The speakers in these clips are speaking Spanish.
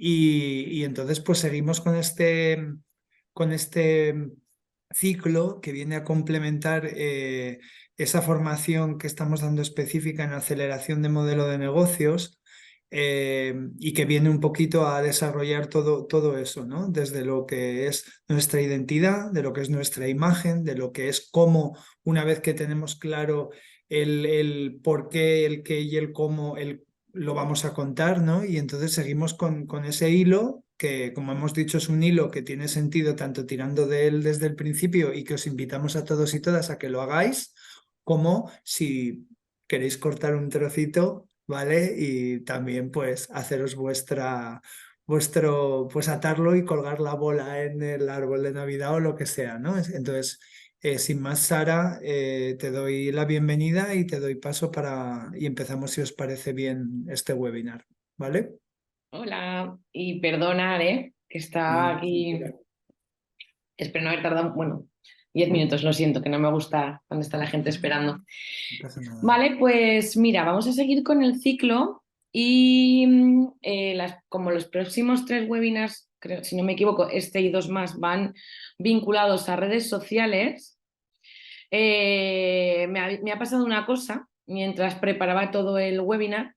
Y entonces pues seguimos con este ciclo que viene a complementar esa formación que estamos dando específica en aceleración de modelo de negocios, y que viene un poquito a desarrollar todo eso, ¿no? Desde lo que es nuestra identidad, de lo que es nuestra imagen, de lo que es cómo, una vez que tenemos claro el por qué, el qué y el cómo, lo vamos a contar, ¿no? Y entonces seguimos con ese hilo que, como hemos dicho, es un hilo que tiene sentido tanto tirando de él desde el principio y que os invitamos a todos y todas a que lo hagáis, como si queréis cortar un trocito, ¿vale? Y también pues haceros pues atarlo y colgar la bola en el árbol de Navidad o lo que sea, ¿no? Entonces, sin más, Sara, te doy la bienvenida y te doy paso y empezamos si os parece bien este webinar, ¿vale? Hola, y perdonar, que está aquí. Tranquila, Espero no haber tardado, bueno, 10 minutos, lo siento, que no me gusta cuando está la gente esperando. no pasa nada. Vale, pues mira, vamos a seguir con el ciclo y como los próximos 3 webinars, creo, si no me equivoco, este y 2 más van vinculados a redes sociales. Me ha pasado una cosa mientras preparaba todo el webinar,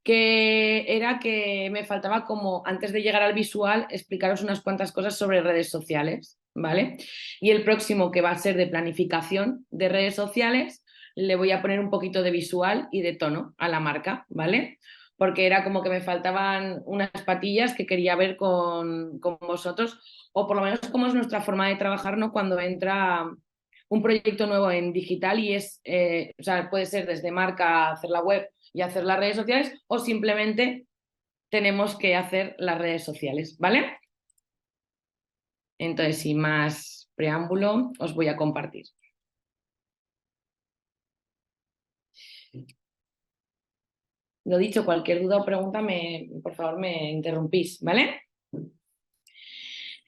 que era que me faltaba, como antes de llegar al visual, explicaros unas cuantas cosas sobre redes sociales, ¿vale? Y el próximo, que va a ser de planificación de redes sociales, le voy a poner un poquito de visual y de tono a la marca, ¿vale? Porque era como que me faltaban unas patillas que quería ver con vosotros, o por lo menos cómo es nuestra forma de trabajar, ¿no? Cuando entra un proyecto nuevo en digital y o sea, puede ser desde marca hacer la web y hacer las redes sociales, o simplemente tenemos que hacer las redes sociales, ¿vale? Entonces, sin más preámbulo, os voy a compartir. Lo dicho, cualquier duda o pregunta, por favor, me interrumpís, ¿vale?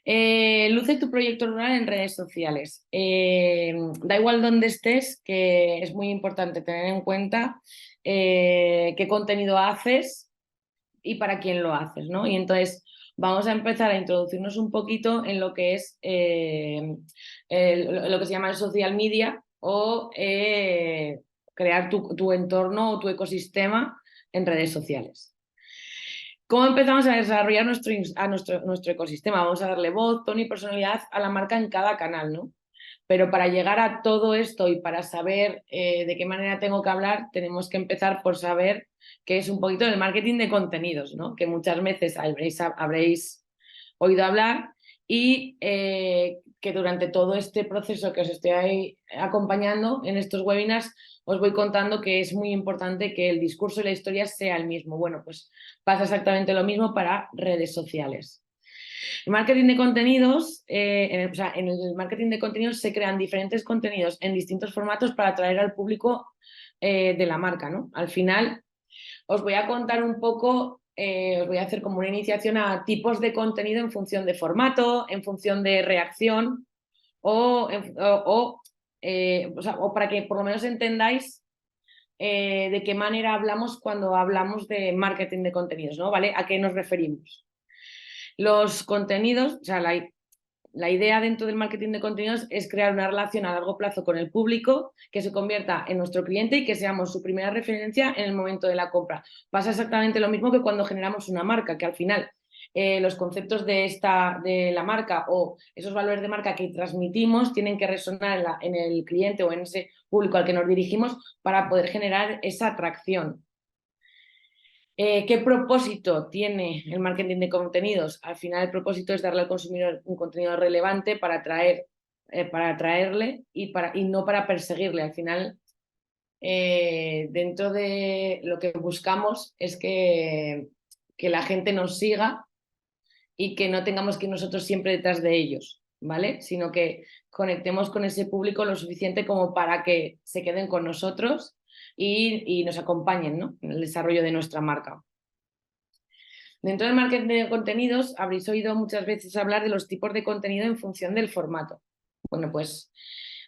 Luce tu proyecto rural en redes sociales. Da igual dónde estés, que es muy importante tener en cuenta qué contenido haces y para quién lo haces, ¿no? Y entonces vamos a empezar a introducirnos un poquito en lo que es lo que se llama el social media, o crear tu entorno o tu ecosistema en redes sociales. ¿Cómo empezamos a desarrollar nuestro ecosistema? Vamos a darle voz, tono y personalidad a la marca en cada canal, ¿no? Pero para llegar a todo esto y para saber de qué manera tengo que hablar, tenemos que empezar por saber qué es un poquito del marketing de contenidos, ¿no? Que muchas veces habréis oído hablar, y que durante todo este proceso que os estoy acompañando en estos webinars os voy contando que es muy importante que el discurso y la historia sea el mismo. Bueno, pues pasa exactamente lo mismo para redes sociales. El marketing de contenidos, en el marketing de contenidos se crean diferentes contenidos en distintos formatos para atraer al público de la marca, ¿no? Al final os voy a contar un poco, os voy a hacer como una iniciación a tipos de contenido en función de formato, en función de reacción, o para que por lo menos entendáis de qué manera hablamos cuando hablamos de marketing de contenidos, ¿no? ¿Vale? ¿A qué nos referimos? Los contenidos, o sea, la idea dentro del marketing de contenidos es crear una relación a largo plazo con el público, que se convierta en nuestro cliente y que seamos su primera referencia en el momento de la compra. Pasa exactamente lo mismo que cuando generamos una marca, que al final los conceptos de la marca, o esos valores de marca que transmitimos, tienen que resonar en el cliente o en ese público al que nos dirigimos para poder generar esa atracción. ¿Qué propósito tiene el marketing de contenidos? Al final, el propósito es darle al consumidor un contenido relevante para atraerle y no para perseguirle. Al final, dentro de lo que buscamos es que la gente nos siga y que no tengamos que ir nosotros siempre detrás de ellos, ¿vale? Sino que conectemos con ese público lo suficiente como para que se queden con nosotros y nos acompañen, ¿no? En el desarrollo de nuestra marca. Dentro del marketing de contenidos habréis oído muchas veces hablar de los tipos de contenido en función del formato. Bueno, pues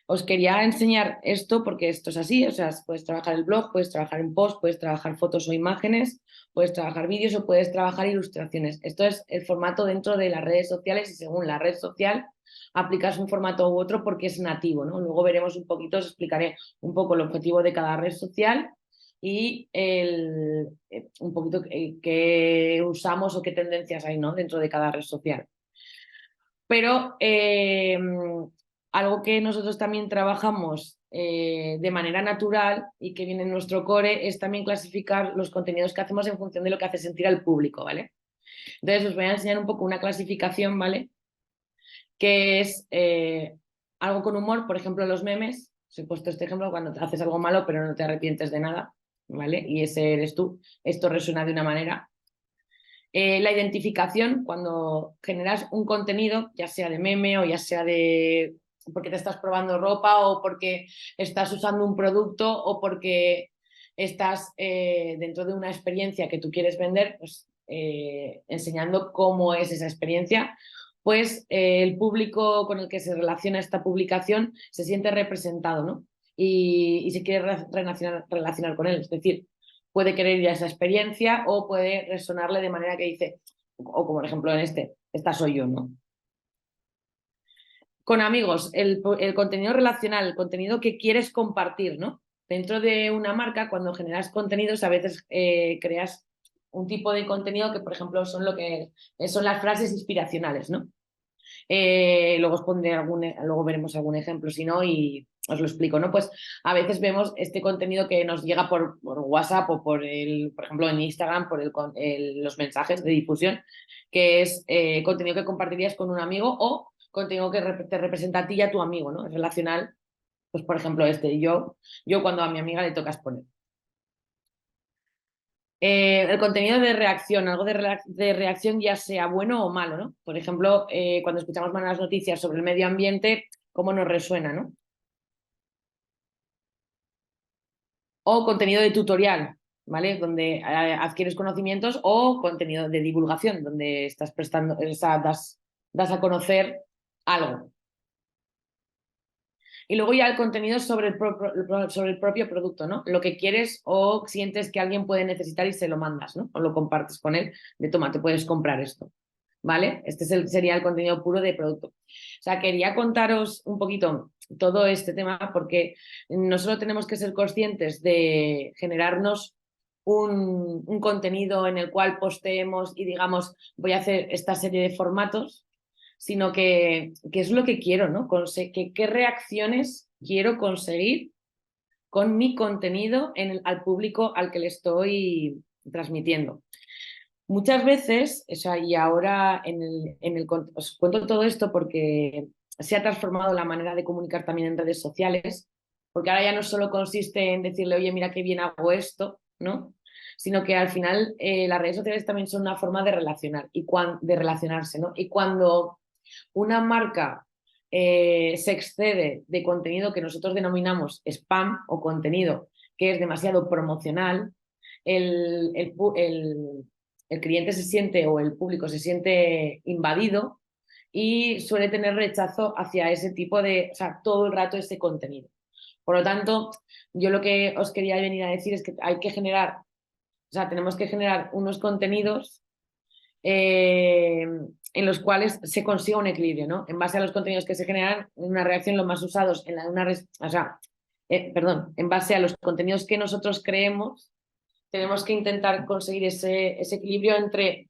os quería enseñar esto porque esto es así, o sea, puedes trabajar el blog, puedes trabajar en post, puedes trabajar fotos o imágenes, puedes trabajar vídeos o puedes trabajar ilustraciones. Esto es el formato dentro de las redes sociales y según la red social aplicas un formato u otro porque es nativo, ¿no? Luego veremos un poquito, os explicaré un poco el objetivo de cada red social y un poquito qué usamos o qué tendencias hay, ¿no? Dentro de cada red social. Pero algo que nosotros también trabajamos de manera natural y que viene en nuestro core es también clasificar los contenidos que hacemos en función de lo que hace sentir al público, ¿vale? Entonces os voy a enseñar un poco una clasificación, ¿vale? Que es algo con humor, por ejemplo, los memes. Os he puesto este ejemplo cuando haces algo malo pero no te arrepientes de nada, ¿vale? Y ese eres tú. Esto resuena de una manera. La identificación, cuando generas un contenido, ya sea de meme o ya sea de porque te estás probando ropa o porque estás usando un producto o porque estás dentro de una experiencia que tú quieres vender, pues enseñando cómo es esa experiencia, pues el público con el que se relaciona esta publicación se siente representado, ¿no? Y se quiere relacionar con él. Es decir, puede querer ir a esa experiencia o puede resonarle de manera que dice, o como por ejemplo en esta soy yo, ¿no? Con amigos, el contenido relacional, el contenido que quieres compartir, ¿no? Dentro de una marca, cuando generas contenidos, a veces creas un tipo de contenido que, por ejemplo, son lo que son las frases inspiracionales, ¿no? Luego os pondré luego veremos algún ejemplo, si no, y os lo explico, ¿no? Pues a veces vemos este contenido que nos llega por WhatsApp o por ejemplo, en Instagram, por los mensajes de difusión, que es contenido que compartirías con un amigo o contenido que te representa a ti y a tu amigo, ¿no? Es relacional, pues por ejemplo, yo cuando a mi amiga le toca exponer. El contenido de reacción, algo de reacción ya sea bueno o malo, ¿no? Por ejemplo, cuando escuchamos malas noticias sobre el medio ambiente, ¿cómo nos resuena, no? O contenido de tutorial, ¿vale? Donde adquieres conocimientos o contenido de divulgación, donde estás prestando, das a conocer algo. Y luego ya el contenido sobre el propio producto, ¿no? Lo que quieres o sientes que alguien puede necesitar y se lo mandas, ¿no? O lo compartes con él, de toma, te puedes comprar esto, ¿vale? Este sería el contenido puro de producto. O sea, quería contaros un poquito todo este tema porque no solo tenemos que ser conscientes de generarnos un contenido en el cual posteemos y digamos, voy a hacer esta serie de formatos, sino que es lo que quiero, ¿no? ¿Qué reacciones quiero conseguir con mi contenido al público al que le estoy transmitiendo? Muchas veces, o sea, y ahora os cuento todo esto porque se ha transformado la manera de comunicar también en redes sociales, porque ahora ya no solo consiste en decirle, oye, mira qué bien hago esto, ¿no? Sino que al final las redes sociales también son una forma de relacionar de relacionarse, ¿no? Y cuando una marca se excede de contenido que nosotros denominamos spam o contenido que es demasiado promocional, el cliente se siente o el público se siente invadido y suele tener rechazo hacia ese tipo o sea, todo el rato ese contenido. Por lo tanto, yo lo que os quería venir a decir es que hay que generar, o sea, tenemos que generar unos contenidos en los cuales se consiga un equilibrio, ¿no? En base a los contenidos que se generan, una reacción los más usados en o sea, perdón, en base a los contenidos que nosotros creemos, tenemos que intentar conseguir ese equilibrio entre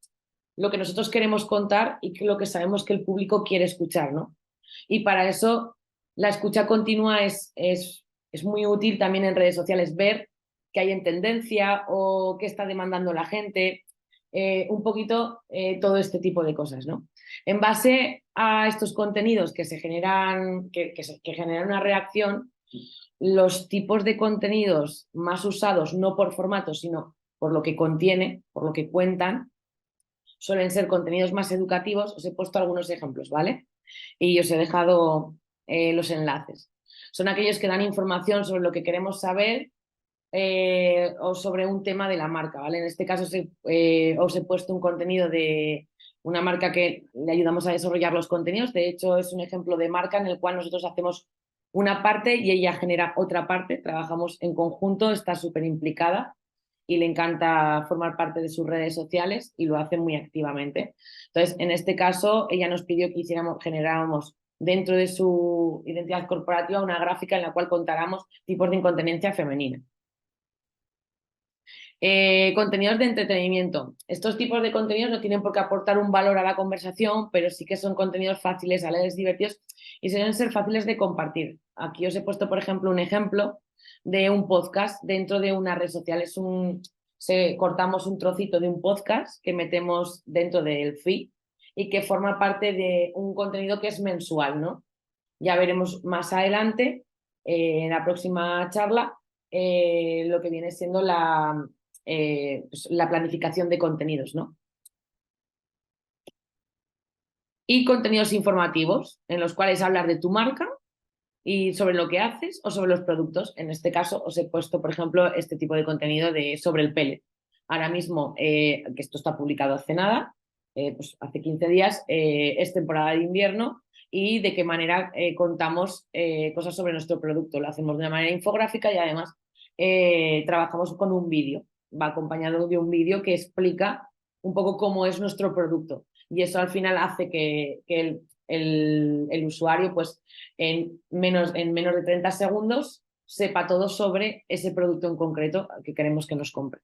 lo que nosotros queremos contar y lo que sabemos que el público quiere escuchar, ¿no? Y para eso la escucha continua es muy útil también en redes sociales, ver qué hay en tendencia o qué está demandando la gente, un poquito todo este tipo de cosas, ¿no? En base a estos contenidos que se generan, que generan una reacción, los tipos de contenidos más usados, no por formato, sino por lo que contiene, por lo que cuentan, suelen ser contenidos más educativos. Os he puesto algunos ejemplos, ¿vale? Y os he dejado los enlaces. Son aquellos que dan información sobre lo que queremos saber o sobre un tema de la marca, ¿vale? En este caso os he puesto un contenido de una marca que le ayudamos a desarrollar los contenidos. De hecho, es un ejemplo de marca en el cual nosotros hacemos una parte y ella genera otra parte, trabajamos en conjunto, está súper implicada y le encanta formar parte de sus redes sociales y lo hace muy activamente. Entonces, en este caso, ella nos pidió que generáramos dentro de su identidad corporativa una gráfica en la cual contáramos tipos de incontinencia femenina. Contenidos de entretenimiento. Estos tipos de contenidos no tienen por qué aportar un valor a la conversación, pero sí que son contenidos fáciles, alegres, divertidos y suelen ser fáciles de compartir. Aquí os he puesto, por ejemplo, un ejemplo de un podcast dentro de una red social. Cortamos un trocito de un podcast que metemos dentro del feed y que forma parte de un contenido que es mensual, ¿no? Ya veremos más adelante, en la próxima charla, lo que viene siendo pues, la planificación de contenidos, ¿no? Y contenidos informativos, en los cuales hablar de tu marca y sobre lo que haces o sobre los productos. En este caso os he puesto, por ejemplo, este tipo de contenido sobre el pellet. Ahora mismo, que esto está publicado hace nada, pues hace 15 días, es temporada de invierno y de qué manera contamos cosas sobre nuestro producto. Lo hacemos de una manera infográfica y además trabajamos con un vídeo. Va acompañado de un vídeo que explica un poco cómo es nuestro producto. Y eso al final hace que el usuario, pues en menos de 30 segundos, sepa todo sobre ese producto en concreto que queremos que nos compre.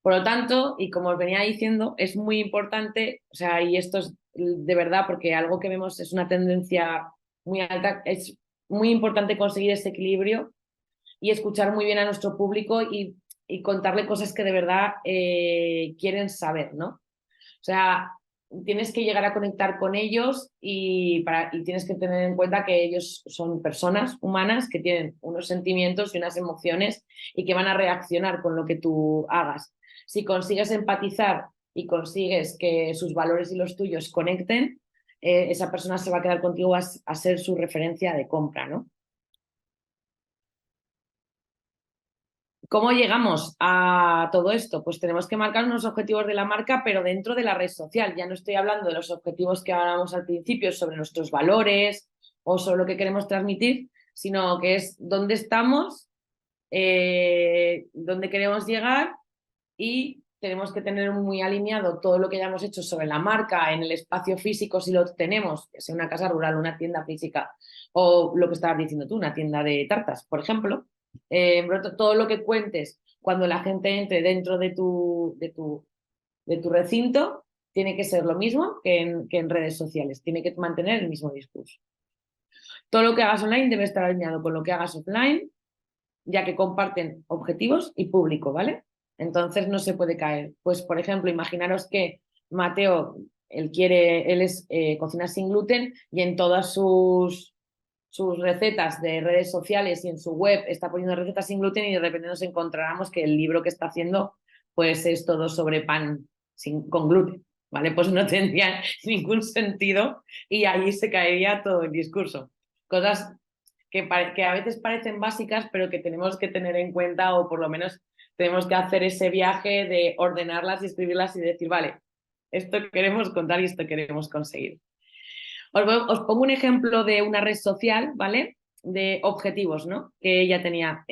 Por lo tanto, y como os venía diciendo, es muy importante, o sea, y esto es de verdad porque algo que vemos es una tendencia muy alta, es muy importante conseguir ese equilibrio y escuchar muy bien a nuestro público y contarle cosas que de verdad quieren saber, ¿no? O sea, tienes que llegar a conectar con ellos y tienes que tener en cuenta que ellos son personas humanas que tienen unos sentimientos y unas emociones y que van a reaccionar con lo que tú hagas. Si consigues empatizar y consigues que sus valores y los tuyos conecten, esa persona se va a quedar contigo a ser su referencia de compra, ¿no? ¿Cómo llegamos a todo esto? Pues tenemos que marcar unos objetivos de la marca, pero dentro de la red social. Ya no estoy hablando de los objetivos que hablábamos al principio sobre nuestros valores o sobre lo que queremos transmitir, sino que es dónde estamos, dónde queremos llegar y tenemos que tener muy alineado todo lo que hayamos hecho sobre la marca en el espacio físico, si lo tenemos, que sea una casa rural, una tienda física o lo que estabas diciendo tú, una tienda de tartas, por ejemplo. Todo lo que cuentes cuando la gente entre dentro de tu recinto tiene que ser lo mismo que en redes sociales, tiene que mantener el mismo discurso. Todo lo que hagas online debe estar alineado con lo que hagas offline, ya que comparten objetivos y público, ¿vale? Entonces no se puede caer. Pues, por ejemplo, imaginaros que Mateo, él es cocina sin gluten y en todas sus recetas de redes sociales y en su web está poniendo recetas sin gluten y de repente nos encontramos que el libro que está haciendo pues es todo sobre pan con gluten, ¿vale? Pues no tendría ningún sentido y ahí se caería todo el discurso. Cosas que a veces parecen básicas, pero que tenemos que tener en cuenta o por lo menos tenemos que hacer ese viaje de ordenarlas y escribirlas y decir, vale, esto queremos contar y esto queremos conseguir. Os pongo un ejemplo de una red social, ¿vale? De objetivos, ¿no? Que ella tenía.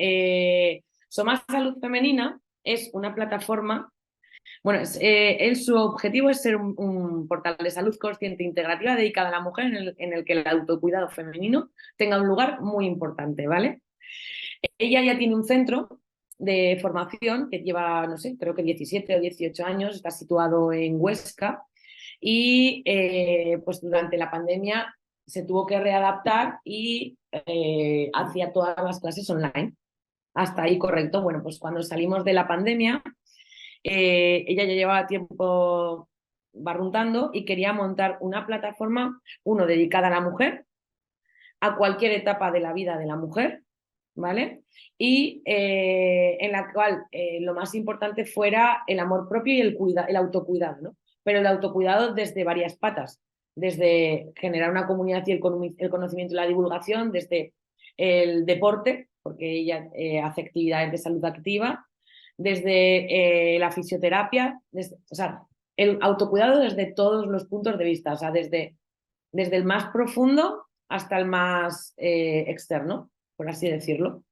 Somos Salud Femenina es una plataforma. Bueno, su objetivo es ser un portal de salud consciente e integrativa dedicada a la mujer en el que el autocuidado femenino tenga un lugar muy importante, ¿vale? Ella ya tiene un centro de formación que lleva, no sé, creo que 17 o 18 años, está situado en Huesca y pues durante la pandemia se tuvo que readaptar y hacía todas las clases online. Hasta ahí correcto. Bueno, pues cuando salimos de la pandemia, ella ya llevaba tiempo barruntando y quería montar una plataforma, uno dedicada a la mujer, a cualquier etapa de la vida de la mujer, ¿vale? Y en la cual lo más importante fuera el amor propio y el autocuidado, ¿no? Pero el autocuidado desde varias patas, desde generar una comunidad y el conocimiento y la divulgación, desde el deporte, porque ella hace actividades de salud activa, desde la fisioterapia, o sea, el autocuidado desde todos los puntos de vista, o sea, desde el más profundo hasta el más externo, por así decirlo.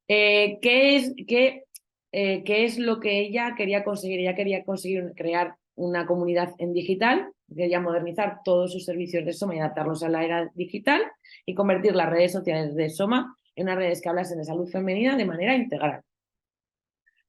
¿Qué es lo que ella quería conseguir? Ella quería conseguir crear una comunidad en digital, quería modernizar todos sus servicios de Soma y adaptarlos a la era digital y convertir las redes sociales de Soma en unas redes que hablasen de salud femenina de manera integral.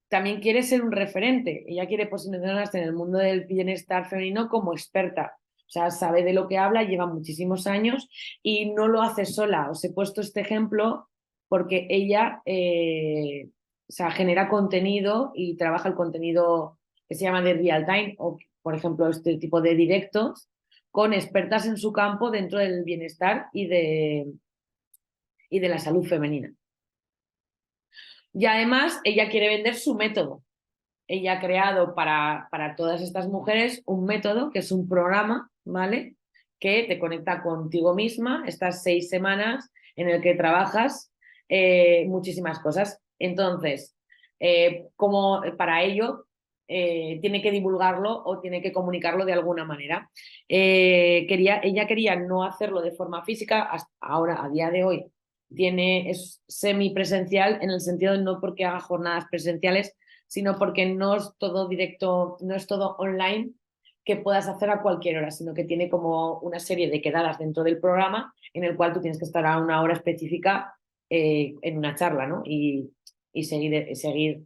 También quiere ser un referente, ella quiere posicionarse en el mundo del bienestar femenino como experta. O sea, sabe de lo que habla, lleva muchísimos años y no lo hace sola. Os he puesto este ejemplo porque ella o sea, genera contenido y trabaja el contenido que se llama de real time o, por ejemplo, este tipo de directos con expertas en su campo dentro del bienestar y de la salud femenina. Y además, ella quiere vender su método. Ella ha creado para todas estas mujeres un método que es un programa, ¿vale? Que te conecta contigo misma estas 6 semanas en el que trabajas muchísimas cosas. Entonces, como para ello tiene que divulgarlo o tiene que comunicarlo de alguna manera. Ella quería no hacerlo de forma física, hasta ahora, a día de hoy, es semipresencial en el sentido de no porque haga jornadas presenciales, sino porque no es todo directo, no es todo online que puedas hacer a cualquier hora, sino que tiene como una serie de quedadas dentro del programa en el cual tú tienes que estar a una hora específica en una charla, ¿no? Y seguir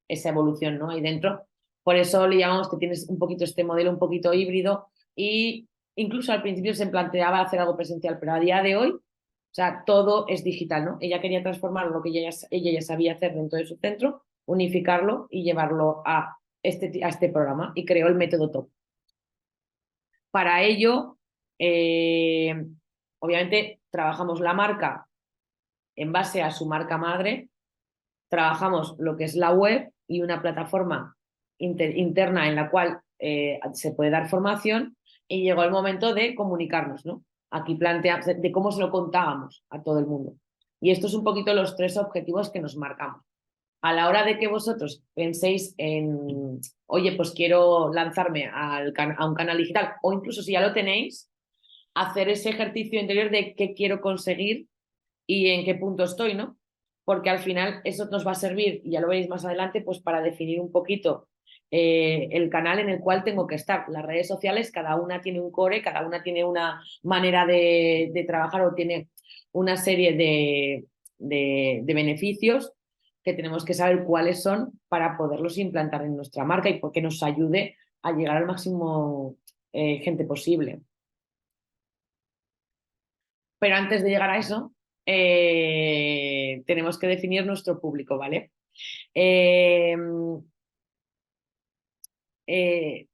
esa evolución, ¿no? Ahí dentro. Por eso le llamamos que tienes un poquito este modelo un poquito híbrido y incluso al principio se planteaba hacer algo presencial, pero a día de hoy, o sea, todo es digital, ¿no? Ella quería transformar lo que ella ya sabía hacer dentro de su centro, unificarlo y llevarlo a este programa y creó el método TOP. Para ello, obviamente, trabajamos la marca en base a su marca madre, trabajamos lo que es la web y una plataforma interna en la cual se puede dar formación y llegó el momento de comunicarnos, ¿no? Aquí planteamos de cómo se lo contábamos a todo el mundo. Y estos son un poquito los 3 objetivos que nos marcamos. A la hora de que vosotros penséis en, oye, pues quiero lanzarme a un canal digital, o incluso si ya lo tenéis, hacer ese ejercicio interior de qué quiero conseguir y en qué punto estoy, ¿no? Porque al final eso nos va a servir, y ya lo veréis más adelante, pues para definir un poquito el canal en el cual tengo que estar. Las redes sociales, cada una tiene un core, cada una tiene una manera de trabajar o tiene una serie de beneficios que tenemos que saber cuáles son para poderlos implantar en nuestra marca y porque nos ayude a llegar al máximo gente posible. Pero antes de llegar a eso, tenemos que definir nuestro público, ¿vale? O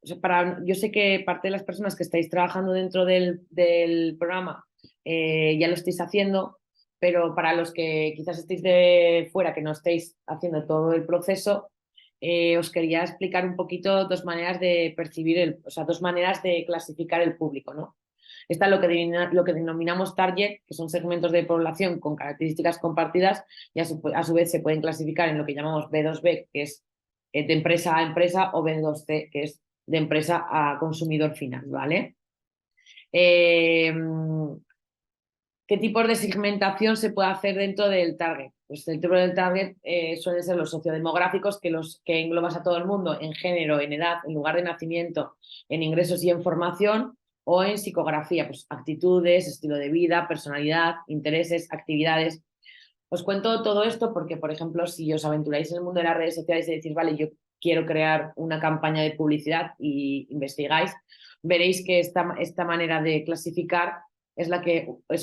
sea, yo sé que parte de las personas que estáis trabajando dentro del programa ya lo estáis haciendo, pero para los que quizás estéis de fuera, que no estéis haciendo todo el proceso, os quería explicar un poquito 2 maneras de percibir, o sea, 2 maneras de clasificar el público, ¿no? Está lo que denominamos target, que son segmentos de población con características compartidas y a su vez se pueden clasificar en lo que llamamos B2B, que es de empresa a empresa, o B2C, que es de empresa a consumidor final, ¿vale? ¿Qué tipos de segmentación se puede hacer dentro del target? Pues dentro del target suelen ser los sociodemográficos, que englobas a todo el mundo en género, en edad, en lugar de nacimiento, en ingresos y en formación, o en psicografía, pues actitudes, estilo de vida, personalidad, intereses, actividades. Os cuento todo esto porque, por ejemplo, si os aventuráis en el mundo de las redes sociales y decís, vale, yo quiero crear una campaña de publicidad y investigáis, veréis que esta manera de clasificar es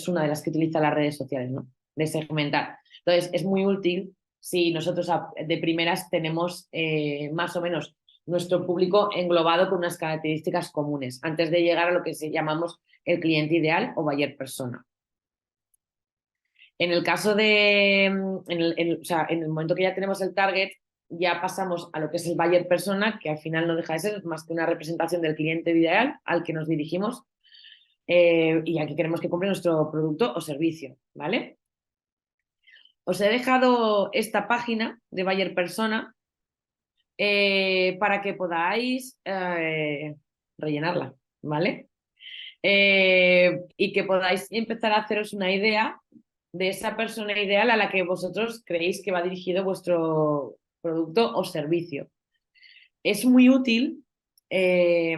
una de las que utiliza las redes sociales, ¿no? De segmentar. Entonces, es muy útil si nosotros de primeras tenemos más o menos nuestro público englobado con unas características comunes, antes de llegar a lo que llamamos el cliente ideal o buyer persona. En el caso o sea, en el momento que ya tenemos el target, ya pasamos a lo que es el buyer persona, que al final no deja de ser más que una representación del cliente ideal al que nos dirigimos y al que queremos que compre nuestro producto o servicio, ¿vale? Os he dejado esta página de buyer persona para que podáis rellenarla, ¿vale? y que podáis empezar a haceros una idea de esa persona ideal a la que vosotros creéis que va dirigido vuestro producto o servicio. Es muy útil eh,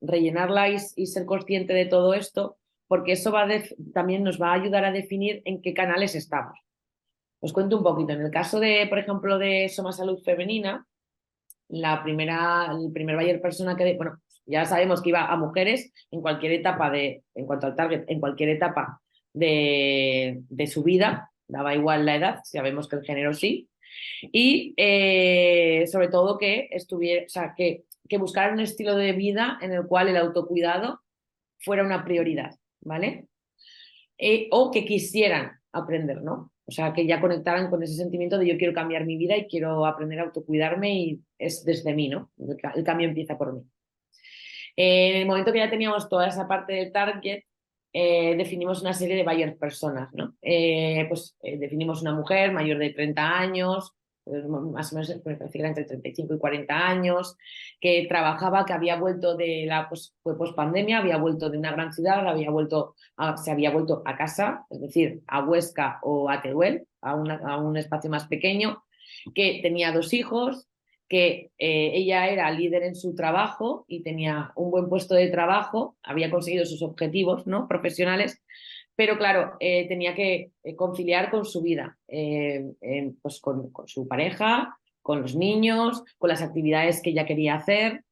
rellenarla y ser consciente de todo esto, porque eso también nos va a ayudar a definir en qué canales estamos. Os cuento un poquito. En el caso de, por ejemplo, de Soma Salud Femenina, el primer buyer persona bueno, ya sabemos que iba a mujeres en cualquier etapa en cuanto al target, en cualquier etapa de su vida, daba igual la edad, sabemos que el género sí, y sobre todo que estuviera, o sea, que buscara un estilo de vida en el cual el autocuidado fuera una prioridad, ¿vale? O que quisieran aprender, ¿no? O sea, que ya conectaran con ese sentimiento de yo quiero cambiar mi vida y quiero aprender a autocuidarme y es desde mí, ¿no? El cambio empieza por mí. En el momento que ya teníamos toda esa parte del target, definimos una serie de buyer personas, ¿no? Definimos una mujer mayor de 30 años, más o menos me parece que era entre 35 y 40 años, que trabajaba, que había vuelto fue post-pandemia, había vuelto de una gran ciudad, se había vuelto a casa, es decir, a Huesca o a Teruel, a un espacio más pequeño, que tenía 2 hijos, que ella era líder en su trabajo y tenía un buen puesto de trabajo, había conseguido sus objetivos, ¿no?, profesionales, pero claro, tenía que conciliar con su vida, pues con su pareja, con los niños, con las actividades que ella quería hacer.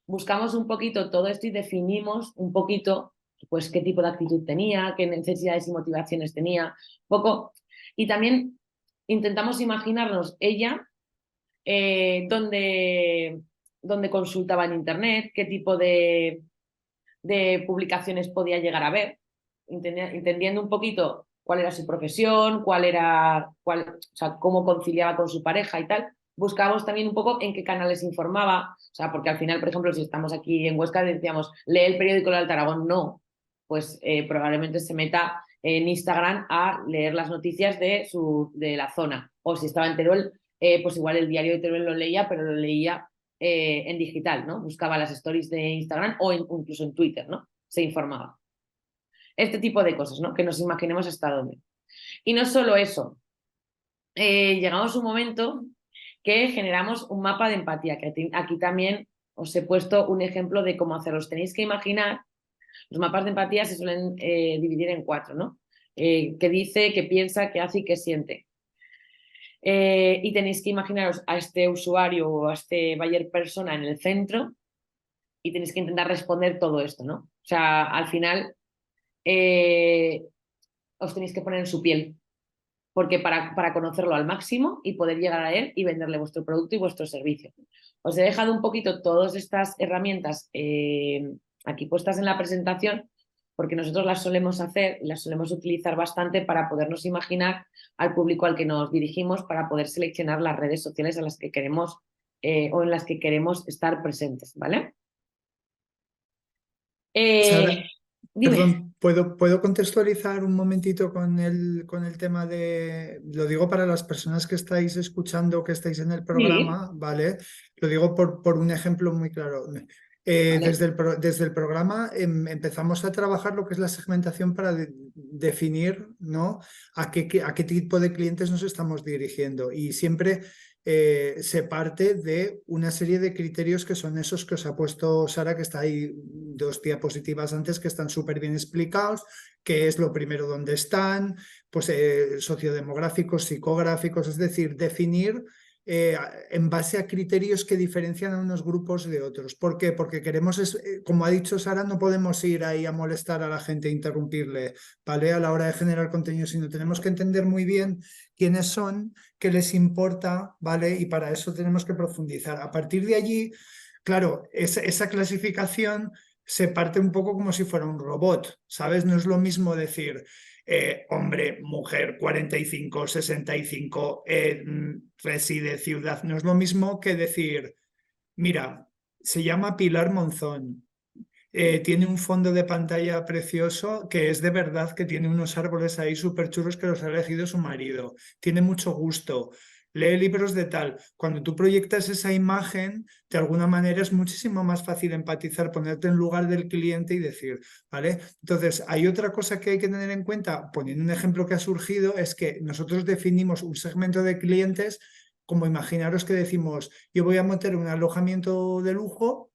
Buscamos un poquito todo esto y definimos un poquito pues qué tipo de actitud tenía, qué necesidades y motivaciones tenía, poco. Y también intentamos imaginarnos ella dónde consultaba en Internet, qué tipo de publicaciones podía llegar a ver, entendiendo un poquito cuál era su profesión, o sea, cómo conciliaba con su pareja y tal. Buscábamos también un poco en qué canales informaba, o sea, porque al final, por ejemplo, si estamos aquí en Huesca, decíamos, lee el periódico del Alto Aragón, no, pues probablemente se meta en Instagram a leer las noticias de la zona, o si estaba en Teruel, pues igual el diario de Teruel lo leía, pero lo leía en digital, ¿no? Buscaba las stories de Instagram o incluso en Twitter, ¿no? Se informaba. Este tipo de cosas, ¿no? Que nos imaginemos hasta dónde. Y no solo eso, llegamos a un momento que generamos un mapa de empatía, que aquí también os he puesto un ejemplo de cómo hacerlos. Tenéis que imaginar, los mapas de empatía se suelen dividir en 4, ¿no? Que dice, que piensa, que hace y que siente. Y tenéis que imaginaros a este usuario o a este buyer persona en el centro y tenéis que intentar responder todo esto, ¿no? O sea, al final os tenéis que poner en su piel, porque para conocerlo al máximo y poder llegar a él y venderle vuestro producto y vuestro servicio. Os he dejado un poquito todas estas herramientas aquí puestas en la presentación, porque nosotros las solemos hacer, las solemos utilizar bastante para podernos imaginar al público al que nos dirigimos, para poder seleccionar las redes sociales a las que queremos o en las que queremos estar presentes, ¿vale? Sara, Dime. perdón, ¿puedo contextualizar un momentito con el tema de, lo digo para las personas que estáis escuchando, que estáis en el Sí, programa, ¿vale? Lo digo por un ejemplo muy claro. vale. Desde el programa empezamos a trabajar lo que es la segmentación para definir, ¿no?, a qué tipo de clientes nos estamos dirigiendo. Y siempre se parte de una serie de criterios que son esos que os ha puesto Sara, que está ahí 2 diapositivas antes, que están súper bien explicados, que es lo primero donde están, pues sociodemográficos, psicográficos, es decir, definir en base a criterios que diferencian a unos grupos de otros. ¿Por qué? Porque queremos, como ha dicho Sara, no podemos ir ahí a molestar a la gente e interrumpirle, ¿vale?, a la hora de generar contenido, sino tenemos que entender muy bien quiénes son, qué les importa, ¿vale? Y para eso tenemos que profundizar. A partir de allí, claro, esa clasificación se parte un poco como si fuera un robot, ¿sabes? No es lo mismo decir hombre, mujer, 45, 65, reside ciudad. No es lo mismo que decir, mira, se llama Pilar Monzón, tiene un fondo de pantalla precioso que es de verdad que tiene unos árboles ahí súper churros que los ha elegido su marido. Tiene mucho gusto. lee libros de tal. Cuando tú proyectas esa imagen, de alguna manera es muchísimo más fácil empatizar, ponerte en lugar del cliente y decir, ¿vale? Entonces, hay otra cosa que hay que tener en cuenta, poniendo un ejemplo que ha surgido, es que nosotros definimos un segmento de clientes como imaginaros que decimos, yo voy a meter un alojamiento de lujo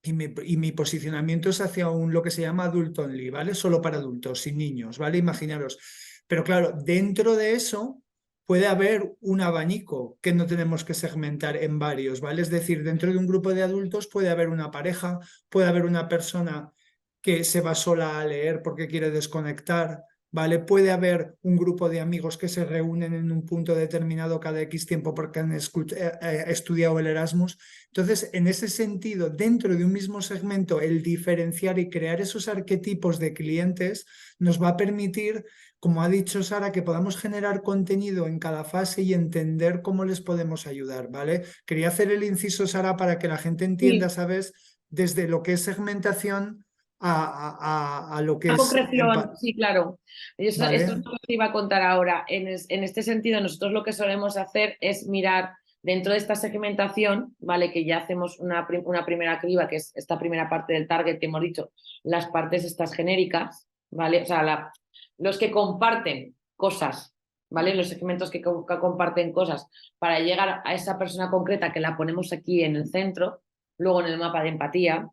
y mi posicionamiento es hacia lo que se llama adult only, ¿vale? Solo para adultos, sin niños, ¿vale? Imaginaros. Pero claro, dentro de eso puede haber un abanico que no tenemos que segmentar en varios, ¿vale? Es decir, dentro de un grupo de adultos puede haber una pareja, puede haber una persona que se va sola a leer porque quiere desconectar, ¿vale? Puede haber un grupo de amigos que se reúnen en un punto determinado cada X tiempo porque han estudiado el Erasmus. Entonces, en ese sentido, dentro de un mismo segmento, el diferenciar y crear esos arquetipos de clientes nos va a permitir, como ha dicho Sara, que podamos generar contenido en cada fase y entender cómo les podemos ayudar, ¿vale? Quería hacer el inciso, Sara, para que la gente entienda, Sí, ¿sabes? Desde lo que es segmentación a lo que la es concreción, sí, claro. Esto es ¿vale? lo que te iba a contar ahora. En este sentido, nosotros lo que solemos hacer es mirar dentro de esta segmentación, ¿vale? Que ya hacemos una primera criba, que es esta primera parte del target que hemos dicho, las partes estas genéricas, ¿vale? O sea, los que comparten cosas, ¿vale? Los segmentos que comparten cosas para llegar a esa persona concreta que la ponemos aquí en el centro, luego en el mapa de empatía.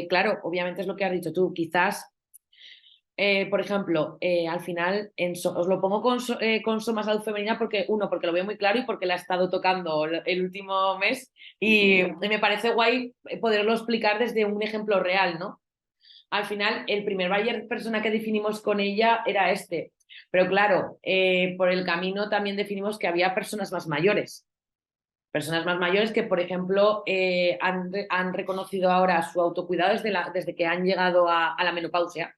Claro, obviamente es lo que has dicho tú, quizás, por ejemplo, al final, os lo pongo con Soma Salud Femenina porque, uno, porque lo veo muy claro y porque la he estado tocando el último mes y me parece guay poderlo explicar desde un ejemplo real, ¿no? Al final, el primer buyer persona que definimos con ella era este, pero claro, por el camino también definimos que había personas más mayores que, por ejemplo, han reconocido ahora su autocuidado desde que han llegado a la menopausia.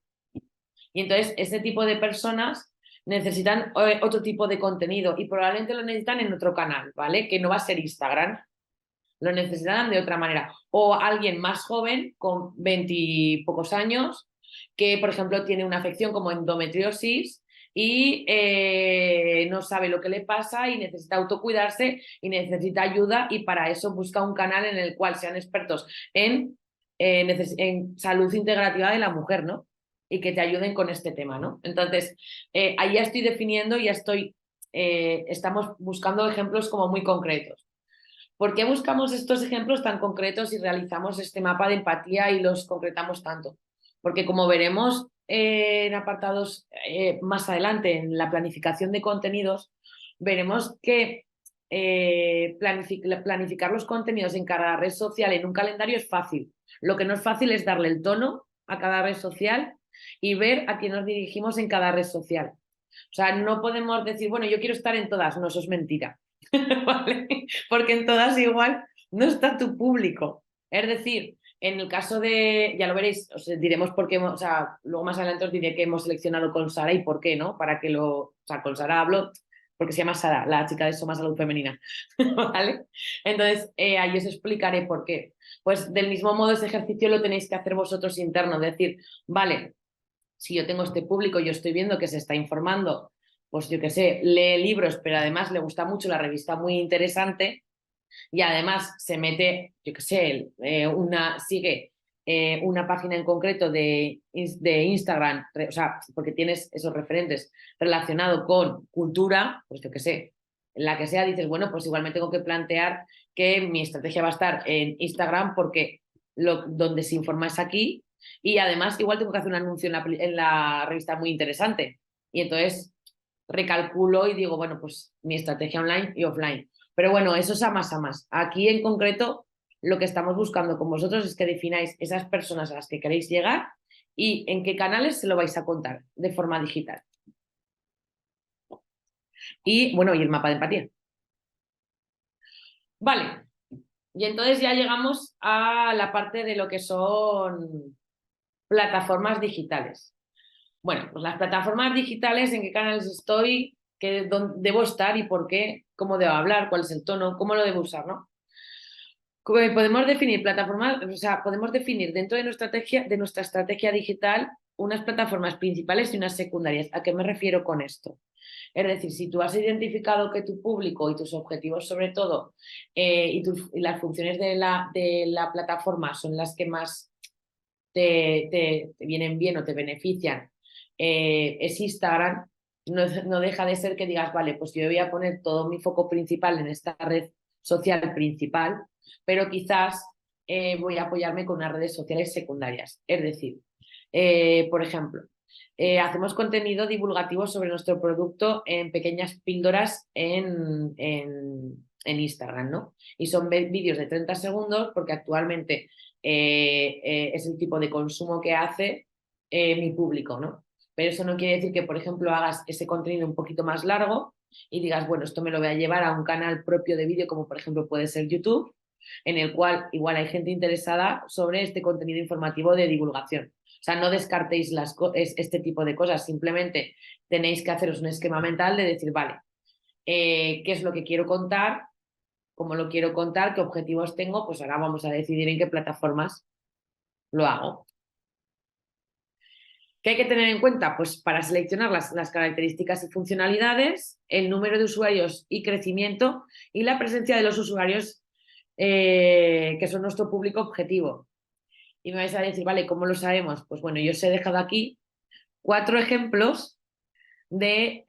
Y entonces, ese tipo de personas necesitan otro tipo de contenido y probablemente lo necesitan en otro canal, ¿vale? Que no va a ser Instagram, lo necesitarán de otra manera. O alguien más joven, con 20 y pocos años, que, por ejemplo, tiene una afección como endometriosis y no sabe lo que le pasa y necesita autocuidarse y necesita ayuda y para eso busca un canal en el cual sean expertos en salud integrativa de la mujer, ¿no? Y que te ayuden con este tema, ¿no? Entonces, ahí ya estoy definiendo, estamos buscando ejemplos como muy concretos. ¿Por qué buscamos estos ejemplos tan concretos y realizamos este mapa de empatía y los concretamos tanto? Porque como veremos en apartados más adelante, en la planificación de contenidos, veremos que planificar los contenidos en cada red social en un calendario es fácil. Lo que no es fácil es darle el tono a cada red social y ver a quién nos dirigimos en cada red social. O sea, no podemos decir, bueno, yo quiero estar en todas, no, eso es mentira. ¿Vale? Porque en todas igual no está tu público. Es decir, en el caso de, ya lo veréis, os diremos por qué, o sea, luego más adelante os diré que hemos seleccionado con Sara y por qué, ¿no? Para que o sea, con Sara hablo porque se llama Sara, la chica de Soma Salud Femenina, ¿vale? Entonces, ahí os explicaré por qué. Pues del mismo modo ese ejercicio lo tenéis que hacer vosotros interno, decir, vale, si yo tengo este público, yo estoy viendo que se está informando, pues yo qué sé, lee libros, pero además le gusta mucho la revista, muy interesante, y además se mete, yo qué sé, sigue una página en concreto de Instagram, o sea, porque tienes esos referentes relacionados con cultura, pues yo qué sé, la que sea, dices, bueno, pues igual me tengo que plantear que mi estrategia va a estar en Instagram porque donde se informa es aquí y además igual tengo que hacer un anuncio en la revista muy interesante. Y entonces recalculo y digo, bueno, pues mi estrategia online y offline. Pero bueno, eso es a más a más. Aquí en concreto, lo que estamos buscando con vosotros es que defináis esas personas a las que queréis llegar y en qué canales se lo vais a contar de forma digital. Y bueno, y el mapa de empatía. Vale, y entonces ya llegamos a la parte de lo que son plataformas digitales. Bueno, pues las plataformas digitales, en qué canales estoy, dónde debo estar y por qué, cómo debo hablar, cuál es el tono, cómo lo debo usar, ¿no? Podemos definir plataformas, o sea, podemos definir dentro de nuestra estrategia digital unas plataformas principales y unas secundarias. ¿A qué me refiero con esto? Es decir, si tú has identificado que tu público y tus objetivos sobre todo y las funciones de la plataforma son las que más te vienen bien o te benefician, es Instagram, no deja de ser que digas, vale, pues yo voy a poner todo mi foco principal en esta red social principal, pero quizás voy a apoyarme con unas redes sociales secundarias. Es decir, por ejemplo, hacemos contenido divulgativo sobre nuestro producto en pequeñas píldoras en Instagram, ¿no? Y son vídeos de 30 segundos porque actualmente es el tipo de consumo que hace mi público, ¿no? Pero eso no quiere decir que, por ejemplo, hagas ese contenido un poquito más largo y digas, bueno, esto me lo voy a llevar a un canal propio de vídeo, como por ejemplo puede ser YouTube, en el cual igual hay gente interesada sobre este contenido informativo de divulgación. O sea, no descartéis este tipo de cosas, simplemente tenéis que haceros un esquema mental de decir, vale, ¿qué es lo que quiero contar? ¿Cómo lo quiero contar? ¿Qué objetivos tengo? Pues ahora vamos a decidir en qué plataformas lo hago. ¿Qué hay que tener en cuenta? Pues para seleccionar las características y funcionalidades, el número de usuarios y crecimiento y la presencia de los usuarios que son nuestro público objetivo. Y me vais a decir, vale, ¿cómo lo sabemos? Pues bueno, yo os he dejado aquí 4 ejemplos de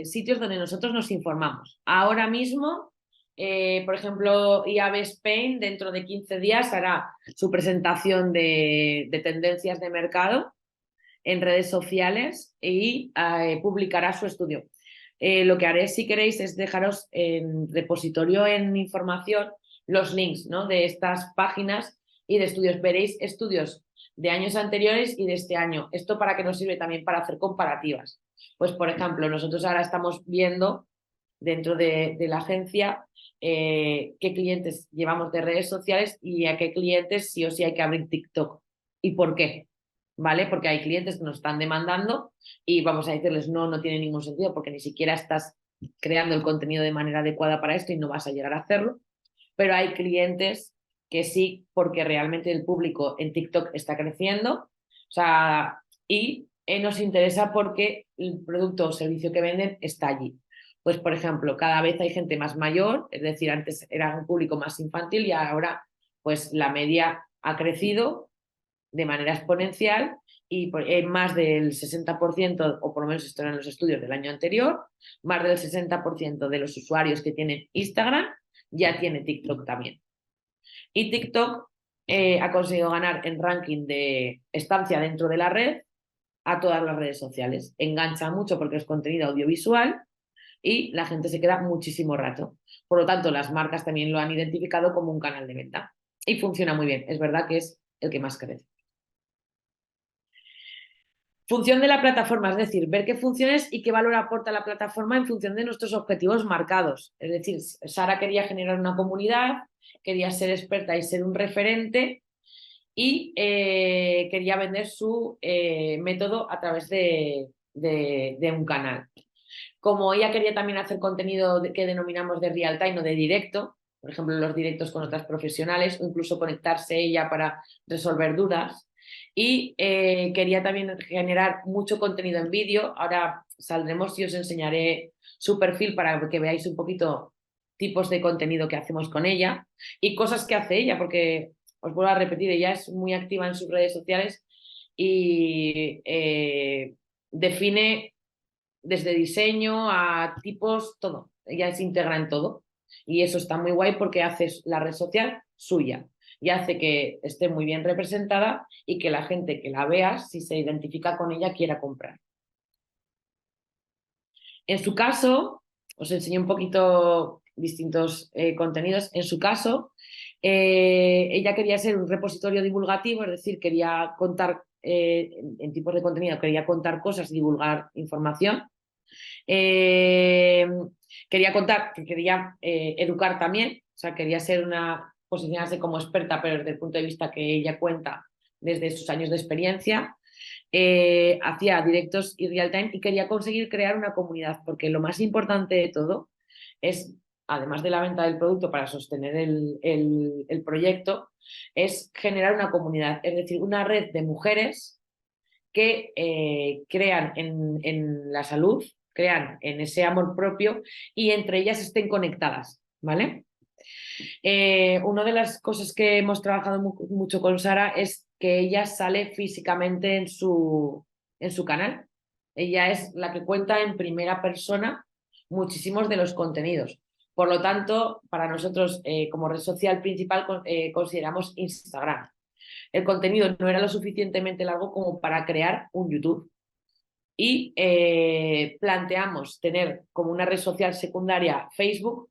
sitios donde nosotros nos informamos. Ahora mismo, por ejemplo, IAB Spain dentro de 15 días hará su presentación de tendencias de mercado en redes sociales y publicará su estudio. Lo que haré, si queréis, es dejaros en repositorio en información los links, ¿no?, de estas páginas y de estudios. Veréis estudios de años anteriores y de este año. Esto para que nos sirve también para hacer comparativas. Pues, por ejemplo, nosotros ahora estamos viendo dentro de la agencia qué clientes llevamos de redes sociales y a qué clientes sí o sí hay que abrir TikTok. ¿Y por qué? ¿Vale? Porque hay clientes que nos están demandando y vamos a decirles no tiene ningún sentido porque ni siquiera estás creando el contenido de manera adecuada para esto y no vas a llegar a hacerlo. Pero hay clientes que sí, porque realmente el público en TikTok está creciendo, o sea, y nos interesa porque el producto o servicio que venden está allí. Pues, por ejemplo, cada vez hay gente más mayor, es decir, antes era un público más infantil y ahora pues la media ha crecido de manera exponencial y más del 60%, o por lo menos esto eran los estudios del año anterior, más del 60% de los usuarios que tienen Instagram ya tiene TikTok también. Y TikTok ha conseguido ganar en ranking de estancia dentro de la red a todas las redes sociales. Engancha mucho porque es contenido audiovisual y la gente se queda muchísimo rato. Por lo tanto, las marcas también lo han identificado como un canal de venta. Y funciona muy bien. Es verdad que es el que más crece. Función de la plataforma, es decir, ver qué funciones y qué valor aporta la plataforma en función de nuestros objetivos marcados. Es decir, Sara quería generar una comunidad, quería ser experta y ser un referente y quería vender su método a través de un canal. Como ella quería también hacer contenido que denominamos de real time o de directo, por ejemplo, los directos con otras profesionales o incluso conectarse ella para resolver dudas. Y quería también generar mucho contenido en vídeo. Ahora saldremos y os enseñaré su perfil para que veáis un poquito tipos de contenido que hacemos con ella y cosas que hace ella, porque os vuelvo a repetir, ella es muy activa en sus redes sociales y define desde diseño a tipos, todo. Ella se integra en todo. Y eso está muy guay porque hace la red social suya y hace que esté muy bien representada y que la gente que la vea, si se identifica con ella, quiera comprar. En su caso, os enseño un poquito distintos contenidos. En su caso, ella quería ser un repositorio divulgativo, es decir, quería contar en tipos de contenido, quería contar cosas, divulgar información. Quería contar, quería educar también, o sea, quería ser posicionarse como experta, pero desde el punto de vista que ella cuenta desde sus años de experiencia. Hacía directos y real time y quería conseguir crear una comunidad, porque lo más importante de todo es, además de la venta del producto para sostener el proyecto, es generar una comunidad, es decir, una red de mujeres que crean en la salud crean en ese amor propio y entre ellas estén conectadas, ¿vale? Una de las cosas que hemos trabajado mucho con Sara es que ella sale físicamente en su canal. Ella es la que cuenta en primera persona muchísimos de los contenidos. Por lo tanto, para nosotros como red social principal consideramos Instagram. El contenido no era lo suficientemente largo como para crear un YouTube. Y planteamos tener como una red social secundaria Facebook,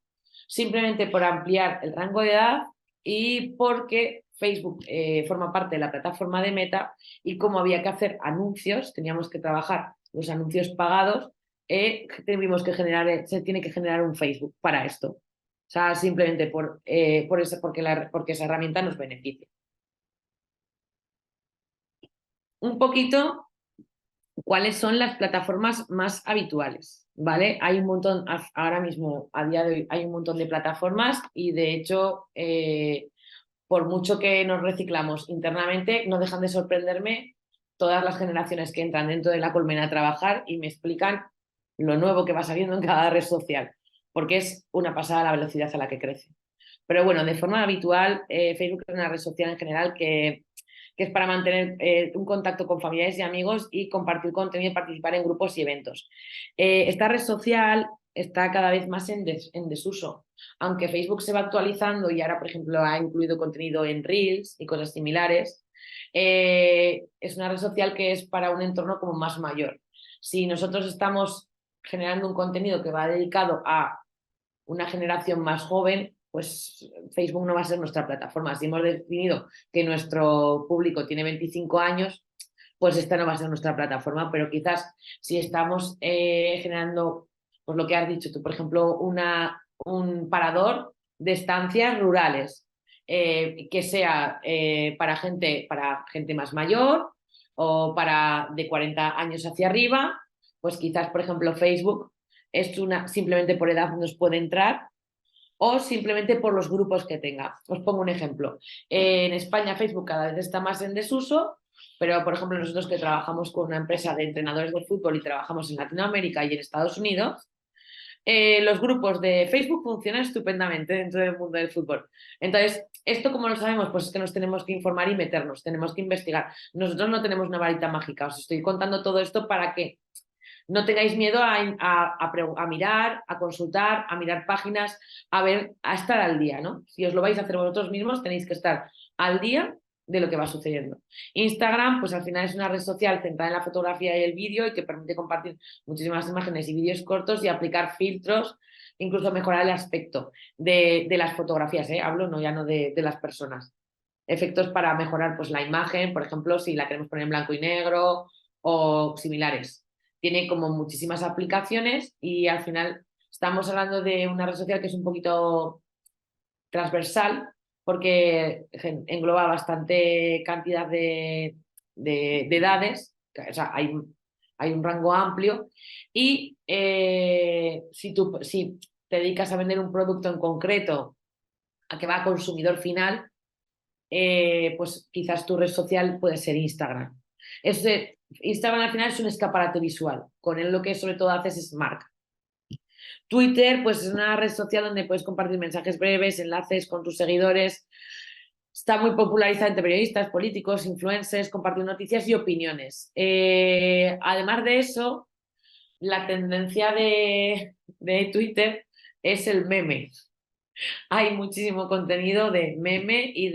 simplemente por ampliar el rango de edad y porque Facebook forma parte de la plataforma de Meta y como había que hacer anuncios, teníamos que trabajar los anuncios pagados, tuvimos que generar, se tiene que generar un Facebook para esto. O sea, simplemente por eso, porque esa herramienta nos beneficia. Un poquito cuáles son las plataformas más habituales, ¿vale? Hay un montón, ahora mismo, a día de hoy, hay un montón de plataformas y de hecho, por mucho que nos reciclamos internamente, no dejan de sorprenderme todas las generaciones que entran dentro de la colmena a trabajar y me explican lo nuevo que va saliendo en cada red social, porque es una pasada la velocidad a la que crece. Pero bueno, de forma habitual, Facebook es una red social en general que es para mantener un contacto con familiares y amigos y compartir contenido y participar en grupos y eventos. Esta red social está cada vez más en desuso, aunque Facebook se va actualizando y ahora, por ejemplo, ha incluido contenido en Reels y cosas similares. Es una red social que es para un entorno como más mayor. Si nosotros estamos generando un contenido que va dedicado a una generación más joven, pues Facebook no va a ser nuestra plataforma. Si hemos definido que nuestro público tiene 25 años, pues esta no va a ser nuestra plataforma, pero quizás si estamos generando, pues lo que has dicho tú, por ejemplo, un parador de estancias rurales, que sea para gente más mayor o para de 40 años hacia arriba, pues quizás, por ejemplo, Facebook simplemente por edad nos puede entrar o simplemente por los grupos que tenga. Os pongo un ejemplo. En España Facebook cada vez está más en desuso, pero por ejemplo nosotros que trabajamos con una empresa de entrenadores de fútbol y trabajamos en Latinoamérica y en Estados Unidos, los grupos de Facebook funcionan estupendamente dentro del mundo del fútbol. Entonces, ¿esto cómo lo sabemos? Pues es que nos tenemos que informar y meternos, tenemos que investigar. Nosotros no tenemos una varita mágica, os estoy contando todo esto para que no tengáis miedo a mirar, a consultar, a mirar páginas, a ver, a estar al día, ¿no? Si os lo vais a hacer vosotros mismos, tenéis que estar al día de lo que va sucediendo. Instagram, pues al final es una red social centrada en la fotografía y el vídeo y que permite compartir muchísimas imágenes y vídeos cortos y aplicar filtros, incluso mejorar el aspecto de las fotografías, ¿eh? Hablo no ya no de las personas. Efectos para mejorar pues, la imagen, por ejemplo, si la queremos poner en blanco y negro o similares. Tiene como muchísimas aplicaciones y al final estamos hablando de una red social que es un poquito transversal porque engloba bastante cantidad de edades, o sea, hay un rango amplio y si te dedicas a vender un producto en concreto a que va a consumidor final, pues quizás tu red social puede ser Instagram. Instagram al final es un escaparate visual, con él lo que sobre todo haces es marca. Twitter, pues es una red social donde puedes compartir mensajes breves, enlaces con tus seguidores. Está muy popularizada entre periodistas, políticos, influencers, compartir noticias y opiniones. Además de eso, la tendencia de Twitter es el meme. Hay muchísimo contenido de meme y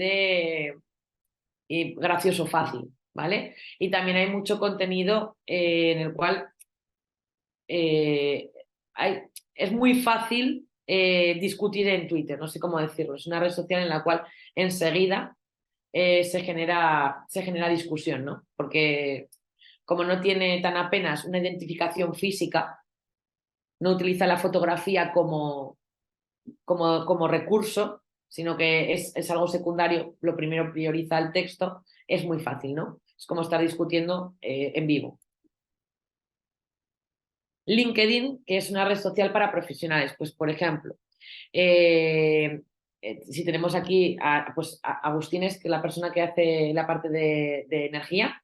gracioso fácil, ¿vale? Y también hay mucho contenido en el cual eh, es muy fácil discutir en Twitter, no sé cómo decirlo. Es una red social en la cual enseguida se genera discusión, ¿no? Porque como no tiene tan apenas una identificación física, no utiliza la fotografía como recurso, sino que es algo secundario, lo primero prioriza el texto, es muy fácil, ¿no? Es como estar discutiendo en vivo. LinkedIn, que es una red social para profesionales, pues por ejemplo, si tenemos aquí a Agustín, es que la persona que hace la parte de energía,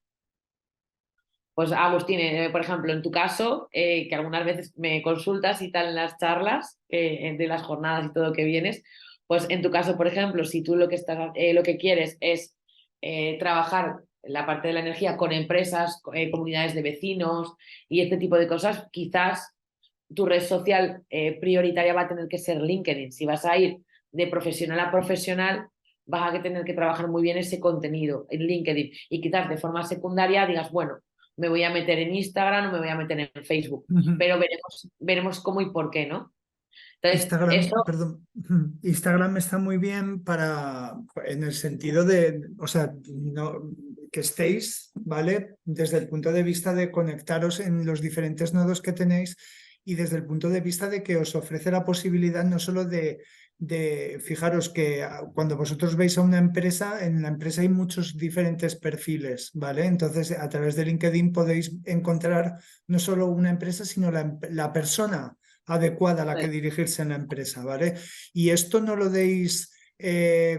Pues Agustín, por ejemplo, en tu caso, que algunas veces me consultas y tal en las charlas de las jornadas y todo que vienes, pues en tu caso, por ejemplo, si tú lo que quieres es trabajar la parte de la energía con empresas, comunidades de vecinos y este tipo de cosas, quizás tu red social prioritaria va a tener que ser LinkedIn. Si vas a ir de profesional a profesional, vas a tener que trabajar muy bien ese contenido en LinkedIn y quizás de forma secundaria digas, bueno, me voy a meter en Instagram o me voy a meter en Facebook, Ujú. pero veremos cómo y por qué, ¿no? Entonces, eso, Instagram, perdón, Instagram está muy bien en el sentido de, o sea, que estéis, ¿vale? Desde el punto de vista de conectaros en los diferentes nodos que tenéis y desde el punto de vista de que os ofrece la posibilidad no solo fijaros que cuando vosotros veis a una empresa, en la empresa hay muchos diferentes perfiles, ¿vale? Entonces, a través de LinkedIn podéis encontrar no solo una empresa, sino la persona adecuada a la que dirigirse en la empresa, ¿vale? Y esto no lo deis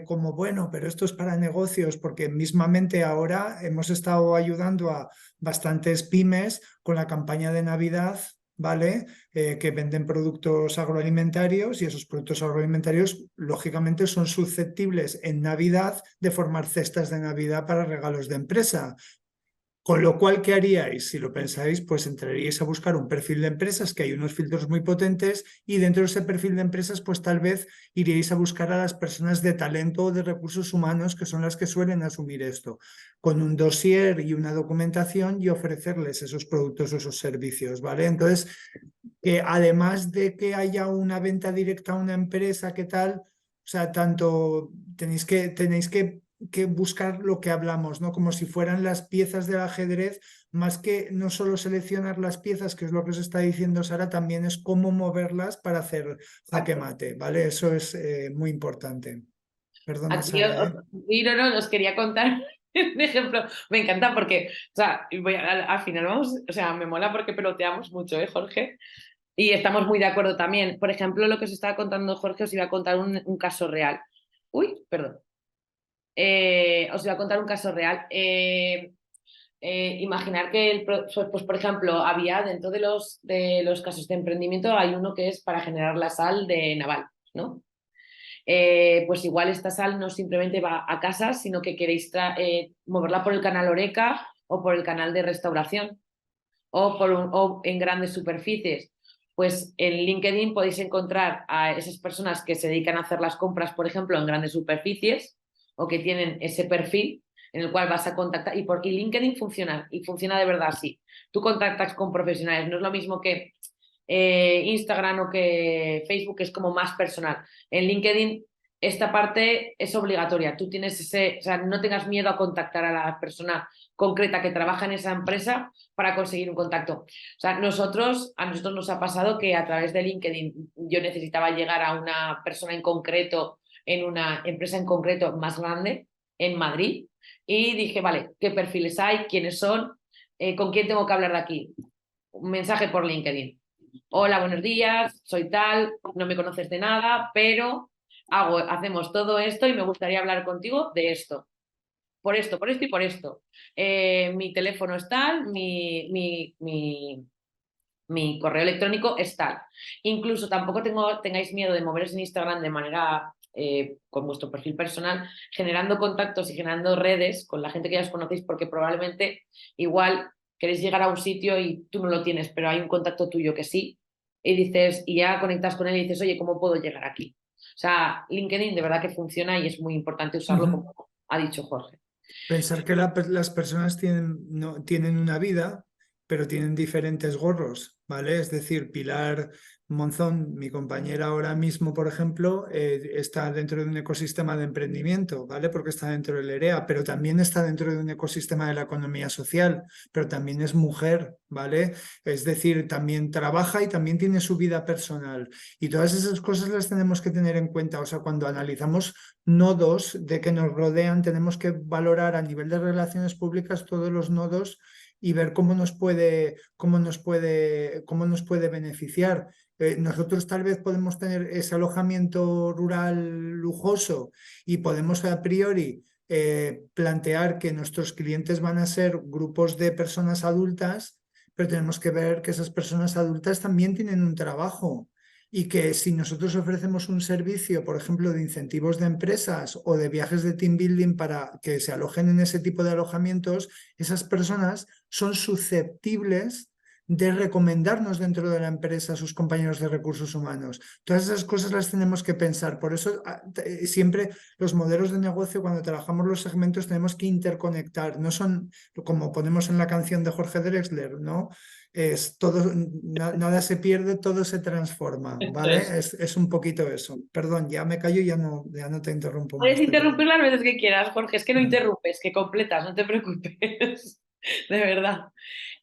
como bueno, pero esto es para negocios, porque mismamente ahora hemos estado ayudando a bastantes pymes con la campaña de Navidad, ¿vale? Que venden productos agroalimentarios y esos productos agroalimentarios, lógicamente, son susceptibles en Navidad de formar cestas de Navidad para regalos de empresa. Con lo cual, ¿qué haríais? Si lo pensáis, pues entraríais a buscar un perfil de empresas, que hay unos filtros muy potentes, y dentro de ese perfil de empresas, pues tal vez iríais a buscar a las personas de talento o de recursos humanos, que son las que suelen asumir esto, con un dossier y una documentación y ofrecerles esos productos o esos servicios, ¿vale? Entonces, que además de que haya una venta directa a una empresa, ¿qué tal? O sea, tanto tenéis que buscar lo que hablamos, ¿no? Como si fueran las piezas del ajedrez, más que no solo seleccionar las piezas, que es lo que os está diciendo Sara, también es cómo moverlas para hacer jaque exacto. mate, ¿vale? Eso es muy importante. Perdona, Aquí Sara, ¿eh? y no, os quería contar un ejemplo. Me encanta porque, o sea, al final vamos, o sea, me mola porque peloteamos mucho, ¿eh, Jorge? Y estamos muy de acuerdo también. Por ejemplo, lo que os estaba contando Jorge, os iba a contar un caso real. Uy, perdón. Os iba a contar un caso real. Imaginar que, pues, por ejemplo, había dentro de los casos de emprendimiento, hay uno que es para generar la sal de Naval, ¿no? Pues igual esta sal no simplemente va a casa, sino que queréis moverla por el canal Oreca o por el canal de restauración o en grandes superficies. Pues en LinkedIn podéis encontrar a esas personas que se dedican a hacer las compras, por ejemplo, en grandes superficies o que tienen ese perfil en el cual vas a contactar. Y LinkedIn funciona, y funciona de verdad así. Tú contactas con profesionales, no es lo mismo que Instagram o que Facebook, que es como más personal. En LinkedIn esta parte es obligatoria. Tú tienes o sea, no tengas miedo a contactar a la persona concreta que trabaja en esa empresa para conseguir un contacto. O sea, a nosotros nos ha pasado que a través de LinkedIn yo necesitaba llegar a una persona en concreto, en una empresa en concreto más grande, en Madrid, y dije, vale, ¿qué perfiles hay? ¿Quiénes son? ¿Con quién tengo que hablar de aquí? Un mensaje por LinkedIn. Hola, buenos días, soy tal, no me conoces de nada, pero hacemos todo esto y me gustaría hablar contigo de esto. Por esto y por esto. Mi teléfono es tal, mi correo electrónico es tal. Incluso tampoco tengáis miedo de moveros en Instagram de manera con vuestro perfil personal, generando contactos y generando redes con la gente que ya os conocéis, porque probablemente igual queréis llegar a un sitio y tú no lo tienes, pero hay un contacto tuyo que sí, y dices, y ya conectas con él y dices, oye, ¿cómo puedo llegar aquí? O sea, LinkedIn de verdad que funciona y es muy importante usarlo, Ujú. como ha dicho Jorge. Pensar que las personas no, tienen una vida, pero tienen diferentes gorros, ¿vale? Es decir, Pilar Monzón, mi compañera ahora mismo, por ejemplo, está dentro de un ecosistema de emprendimiento, ¿vale? Porque está dentro del EREA, pero también está dentro de un ecosistema de la economía social, pero también es mujer, ¿vale? Es decir, también trabaja y también tiene su vida personal. Y todas esas cosas las tenemos que tener en cuenta. O sea, cuando analizamos nodos de que nos rodean, tenemos que valorar a nivel de relaciones públicas todos los nodos y ver cómo nos puede beneficiar. Nosotros tal vez podemos tener ese alojamiento rural lujoso y podemos a priori plantear que nuestros clientes van a ser grupos de personas adultas, pero tenemos que ver que esas personas adultas también tienen un trabajo y que si nosotros ofrecemos un servicio, por ejemplo, de incentivos de empresas o de viajes de team building para que se alojen en ese tipo de alojamientos, esas personas son susceptibles de recomendarnos dentro de la empresa a sus compañeros de recursos humanos. Todas esas cosas las tenemos que pensar. Por eso siempre los modelos de negocio, cuando trabajamos los segmentos, tenemos que interconectar. No son, como ponemos en la canción de Jorge Drexler, ¿no? Es todo, nada se pierde, todo se transforma, ¿vale? Es un poquito eso. Perdón, ya me callo y ya no te interrumpo Puedes más. interrumpir las veces que quieras, Jorge, es que no interrumpes, que completas, no te preocupes, de verdad.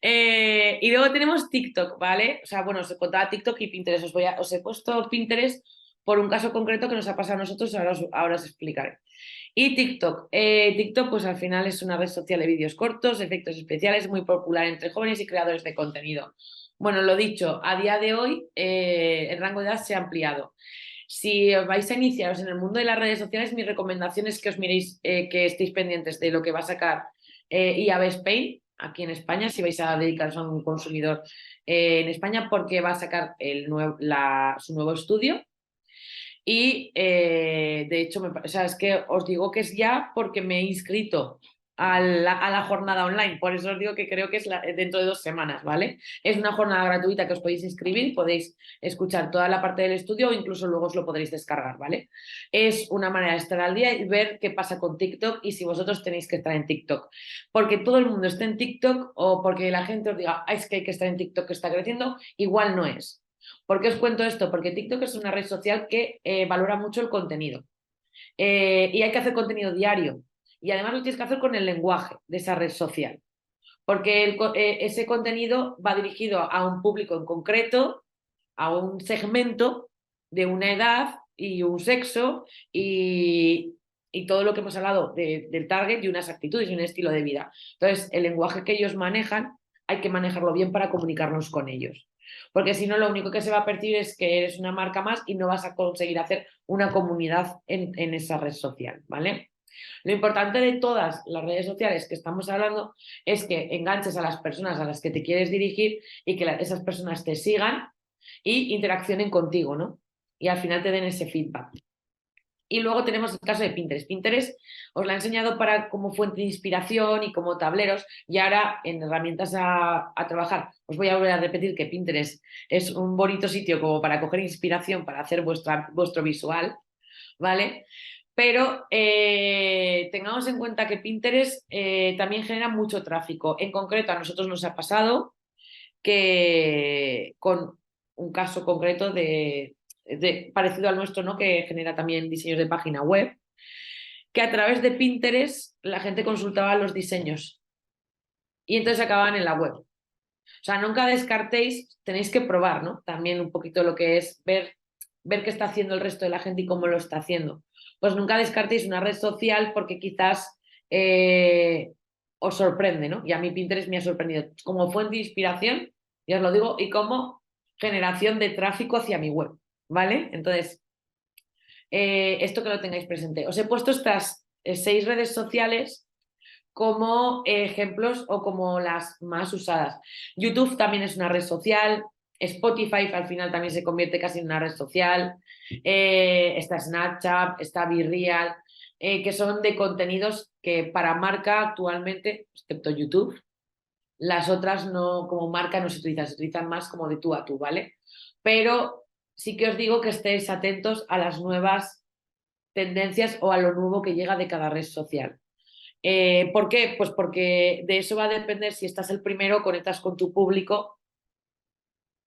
Y luego tenemos TikTok, ¿vale? O sea, bueno, os contaba TikTok y Pinterest. Os he puesto Pinterest por un caso concreto que nos ha pasado a nosotros, ahora os explicaré. Y TikTok. TikTok, pues al final es una red social de vídeos cortos, efectos especiales, muy popular entre jóvenes y creadores de contenido. Bueno, lo dicho, a día de hoy el rango de edad se ha ampliado. Si os vais a iniciaros en el mundo de las redes sociales, mi recomendación es que os miréis, que estéis pendientes de lo que va a sacar IAB Spain aquí en España, si vais a dedicaros a un consumidor en España, porque va a sacar su nuevo estudio. Y de hecho, o sea, es que os digo que es ya porque me he inscrito a la jornada online. Por eso os digo que creo que es dentro de 2 semanas, ¿vale? Es una jornada gratuita que os podéis inscribir, podéis escuchar toda la parte del estudio o incluso luego os lo podréis descargar, ¿vale? Es una manera de estar al día y ver qué pasa con TikTok y si vosotros tenéis que estar en TikTok. Porque todo el mundo esté en TikTok o porque la gente os diga, es que hay que estar en TikTok que está creciendo, igual no es. ¿Por qué os cuento esto? Porque TikTok es una red social que valora mucho el contenido y hay que hacer contenido diario y además lo tienes que hacer con el lenguaje de esa red social porque ese contenido va dirigido a un público en concreto, a un segmento de una edad y un sexo y todo lo que hemos hablado del target y unas actitudes y un estilo de vida. Entonces, el lenguaje que ellos manejan hay que manejarlo bien para comunicarnos con ellos. Porque si no, lo único que se va a percibir es que eres una marca más y no vas a conseguir hacer una comunidad en esa red social, ¿vale? Lo importante de todas las redes sociales que estamos hablando es que enganches a las personas a las que te quieres dirigir y que esas personas te sigan y interaccionen contigo, ¿no? Y al final te den ese feedback. Y luego tenemos el caso de Pinterest. Pinterest os la he enseñado como fuente de inspiración y como tableros y ahora en herramientas a trabajar. Os voy a volver a repetir que Pinterest es un bonito sitio como para coger inspiración para hacer vuestro visual, ¿vale? Pero tengamos en cuenta que Pinterest también genera mucho tráfico. En concreto, a nosotros nos ha pasado que con un caso concreto parecido al nuestro, ¿no? Que genera también diseños de página web, que a través de Pinterest la gente consultaba los diseños y entonces acababan en la web. O sea, nunca descartéis, tenéis que probar, ¿no? También un poquito lo que es ver qué está haciendo el resto de la gente y cómo lo está haciendo. Pues nunca descartéis una red social porque quizás os sorprende, ¿no? Y a mí Pinterest me ha sorprendido como fuente de inspiración, ya os lo digo, y como generación de tráfico hacia mi web, ¿vale? Entonces, esto que lo tengáis presente. Os he puesto estas 6 redes sociales como ejemplos o como las más usadas. YouTube también es una red social, Spotify al final también se convierte casi en una red social, está Snapchat, está BeReal, que son de contenidos que para marca actualmente, excepto YouTube, las otras no, como marca no se utilizan más como de tú a tú, ¿vale? Pero sí que os digo que estéis atentos a las nuevas tendencias o a lo nuevo que llega de cada red social. ¿Por qué? Pues porque de eso va a depender si estás el primero, conectas con tu público,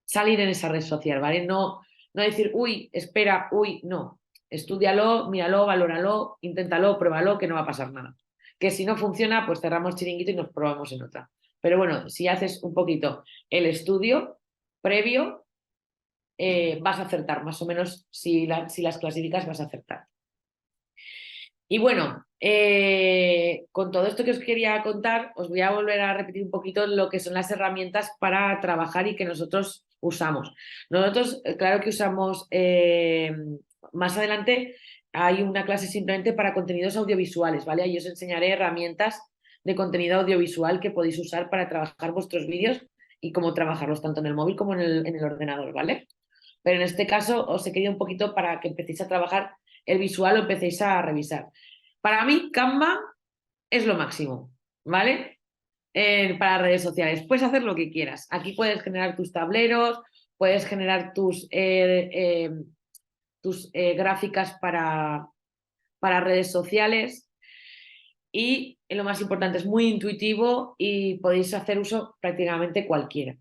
salir en esa red social, ¿vale? No decir, uy, espera, uy, no. Estúdialo, míralo, valóralo, inténtalo, pruébalo, que no va a pasar nada. Que si no funciona, pues cerramos chiringuito y nos probamos en otra. Pero bueno, si haces un poquito el estudio previo, vas a acertar, más o menos, si las clasificas vas a acertar. Y bueno, con todo esto que os quería contar, os voy a volver a repetir un poquito lo que son las herramientas para trabajar y que nosotros usamos. Nosotros, claro que usamos más adelante, hay una clase simplemente para contenidos audiovisuales, ¿vale? Ahí os enseñaré herramientas de contenido audiovisual que podéis usar para trabajar vuestros vídeos y cómo trabajarlos tanto en el móvil como en el ordenador, ¿vale? Pero en este caso os he querido un poquito para que empecéis a trabajar el visual o empecéis a revisar. Para mí, Canva es lo máximo, ¿vale? Para redes sociales. Puedes hacer lo que quieras. Aquí puedes generar tus tableros, puedes generar tus gráficas para redes sociales y lo más importante es muy intuitivo y podéis hacer uso prácticamente cualquiera.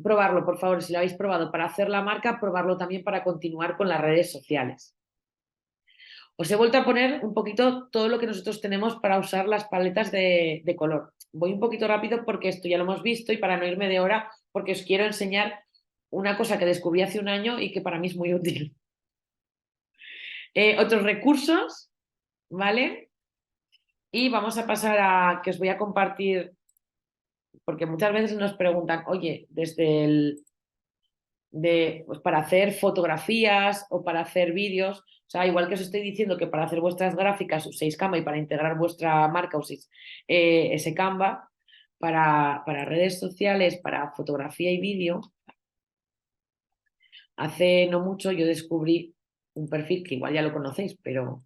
Probarlo, por favor, si lo habéis probado para hacer la marca, probarlo también para continuar con las redes sociales. Os he vuelto a poner un poquito todo lo que nosotros tenemos para usar las paletas de color. Voy un poquito rápido porque esto ya lo hemos visto y para no irme de hora, porque os quiero enseñar una cosa que descubrí hace un año y que para mí es muy útil. Otros recursos, ¿vale? Y vamos a pasar a que os voy a compartir, porque muchas veces nos preguntan, oye, pues para hacer fotografías o para hacer vídeos, o sea, igual que os estoy diciendo que para hacer vuestras gráficas uséis Canva y para integrar vuestra marca uséis ese Canva, para redes sociales, para fotografía y vídeo, hace no mucho yo descubrí un perfil que igual ya lo conocéis, pero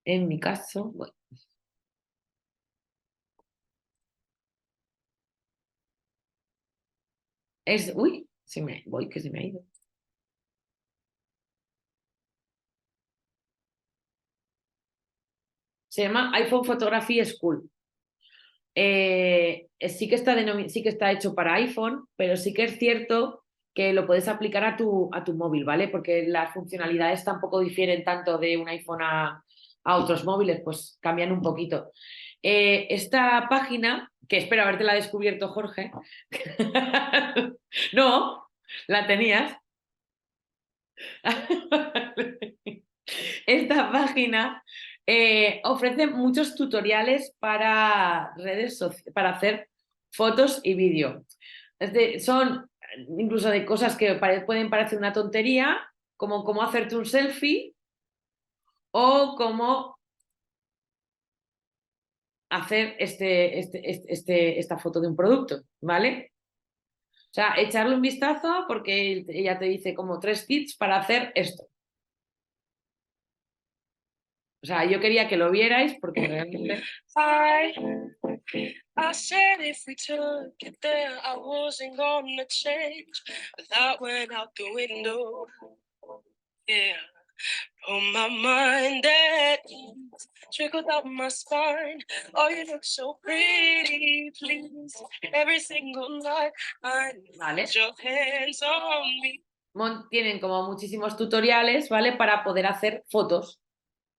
en mi caso, bueno, uy, que se me ha ido. Se llama iPhone Photography School. Sí que está hecho para iPhone, pero sí que es cierto que lo puedes aplicar a tu móvil, ¿vale? Porque las funcionalidades tampoco difieren tanto de un iPhone a otros móviles, pues cambian un poquito. Esta página, que espero habértela descubierto, Jorge. No, la tenías. Esta página ofrece muchos tutoriales para para hacer fotos y vídeo. Son incluso de cosas que pueden parecer una tontería, como cómo hacerte un selfie o cómo hacer esta foto de un producto, ¿vale? O sea, echarle un vistazo porque ella te dice como 3 tips para hacer esto. O sea, yo quería que lo vierais porque realmente... I said if we took it there, I wasn't gonna change, but that went out the window. Yeah, on my mind that trickled up my spine. Oh, you look so pretty, please. Every single night, I need your hands on me. Tienen como muchísimos tutoriales, ¿vale? Para poder hacer fotos,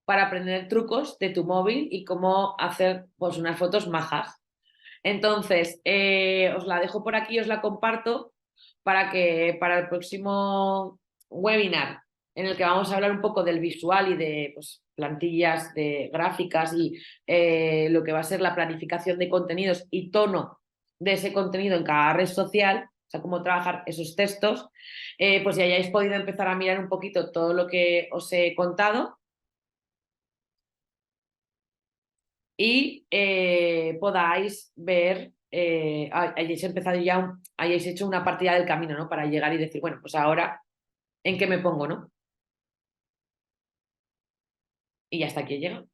para aprender trucos de tu móvil y cómo hacer pues unas fotos majas. Entonces, os la dejo por aquí, os la comparto para que para el próximo webinar en el que vamos a hablar un poco del visual y de pues, plantillas de gráficas y lo que va a ser la planificación de contenidos y tono de ese contenido en cada red social, o sea, cómo trabajar esos textos, pues ya hayáis podido empezar a mirar un poquito todo lo que os he contado y podáis ver, hayáis empezado ya, hayáis hecho una partida del camino, ¿no? Para llegar y decir, bueno, pues ahora, ¿en qué me pongo, no? Y ya hasta aquí he llegado.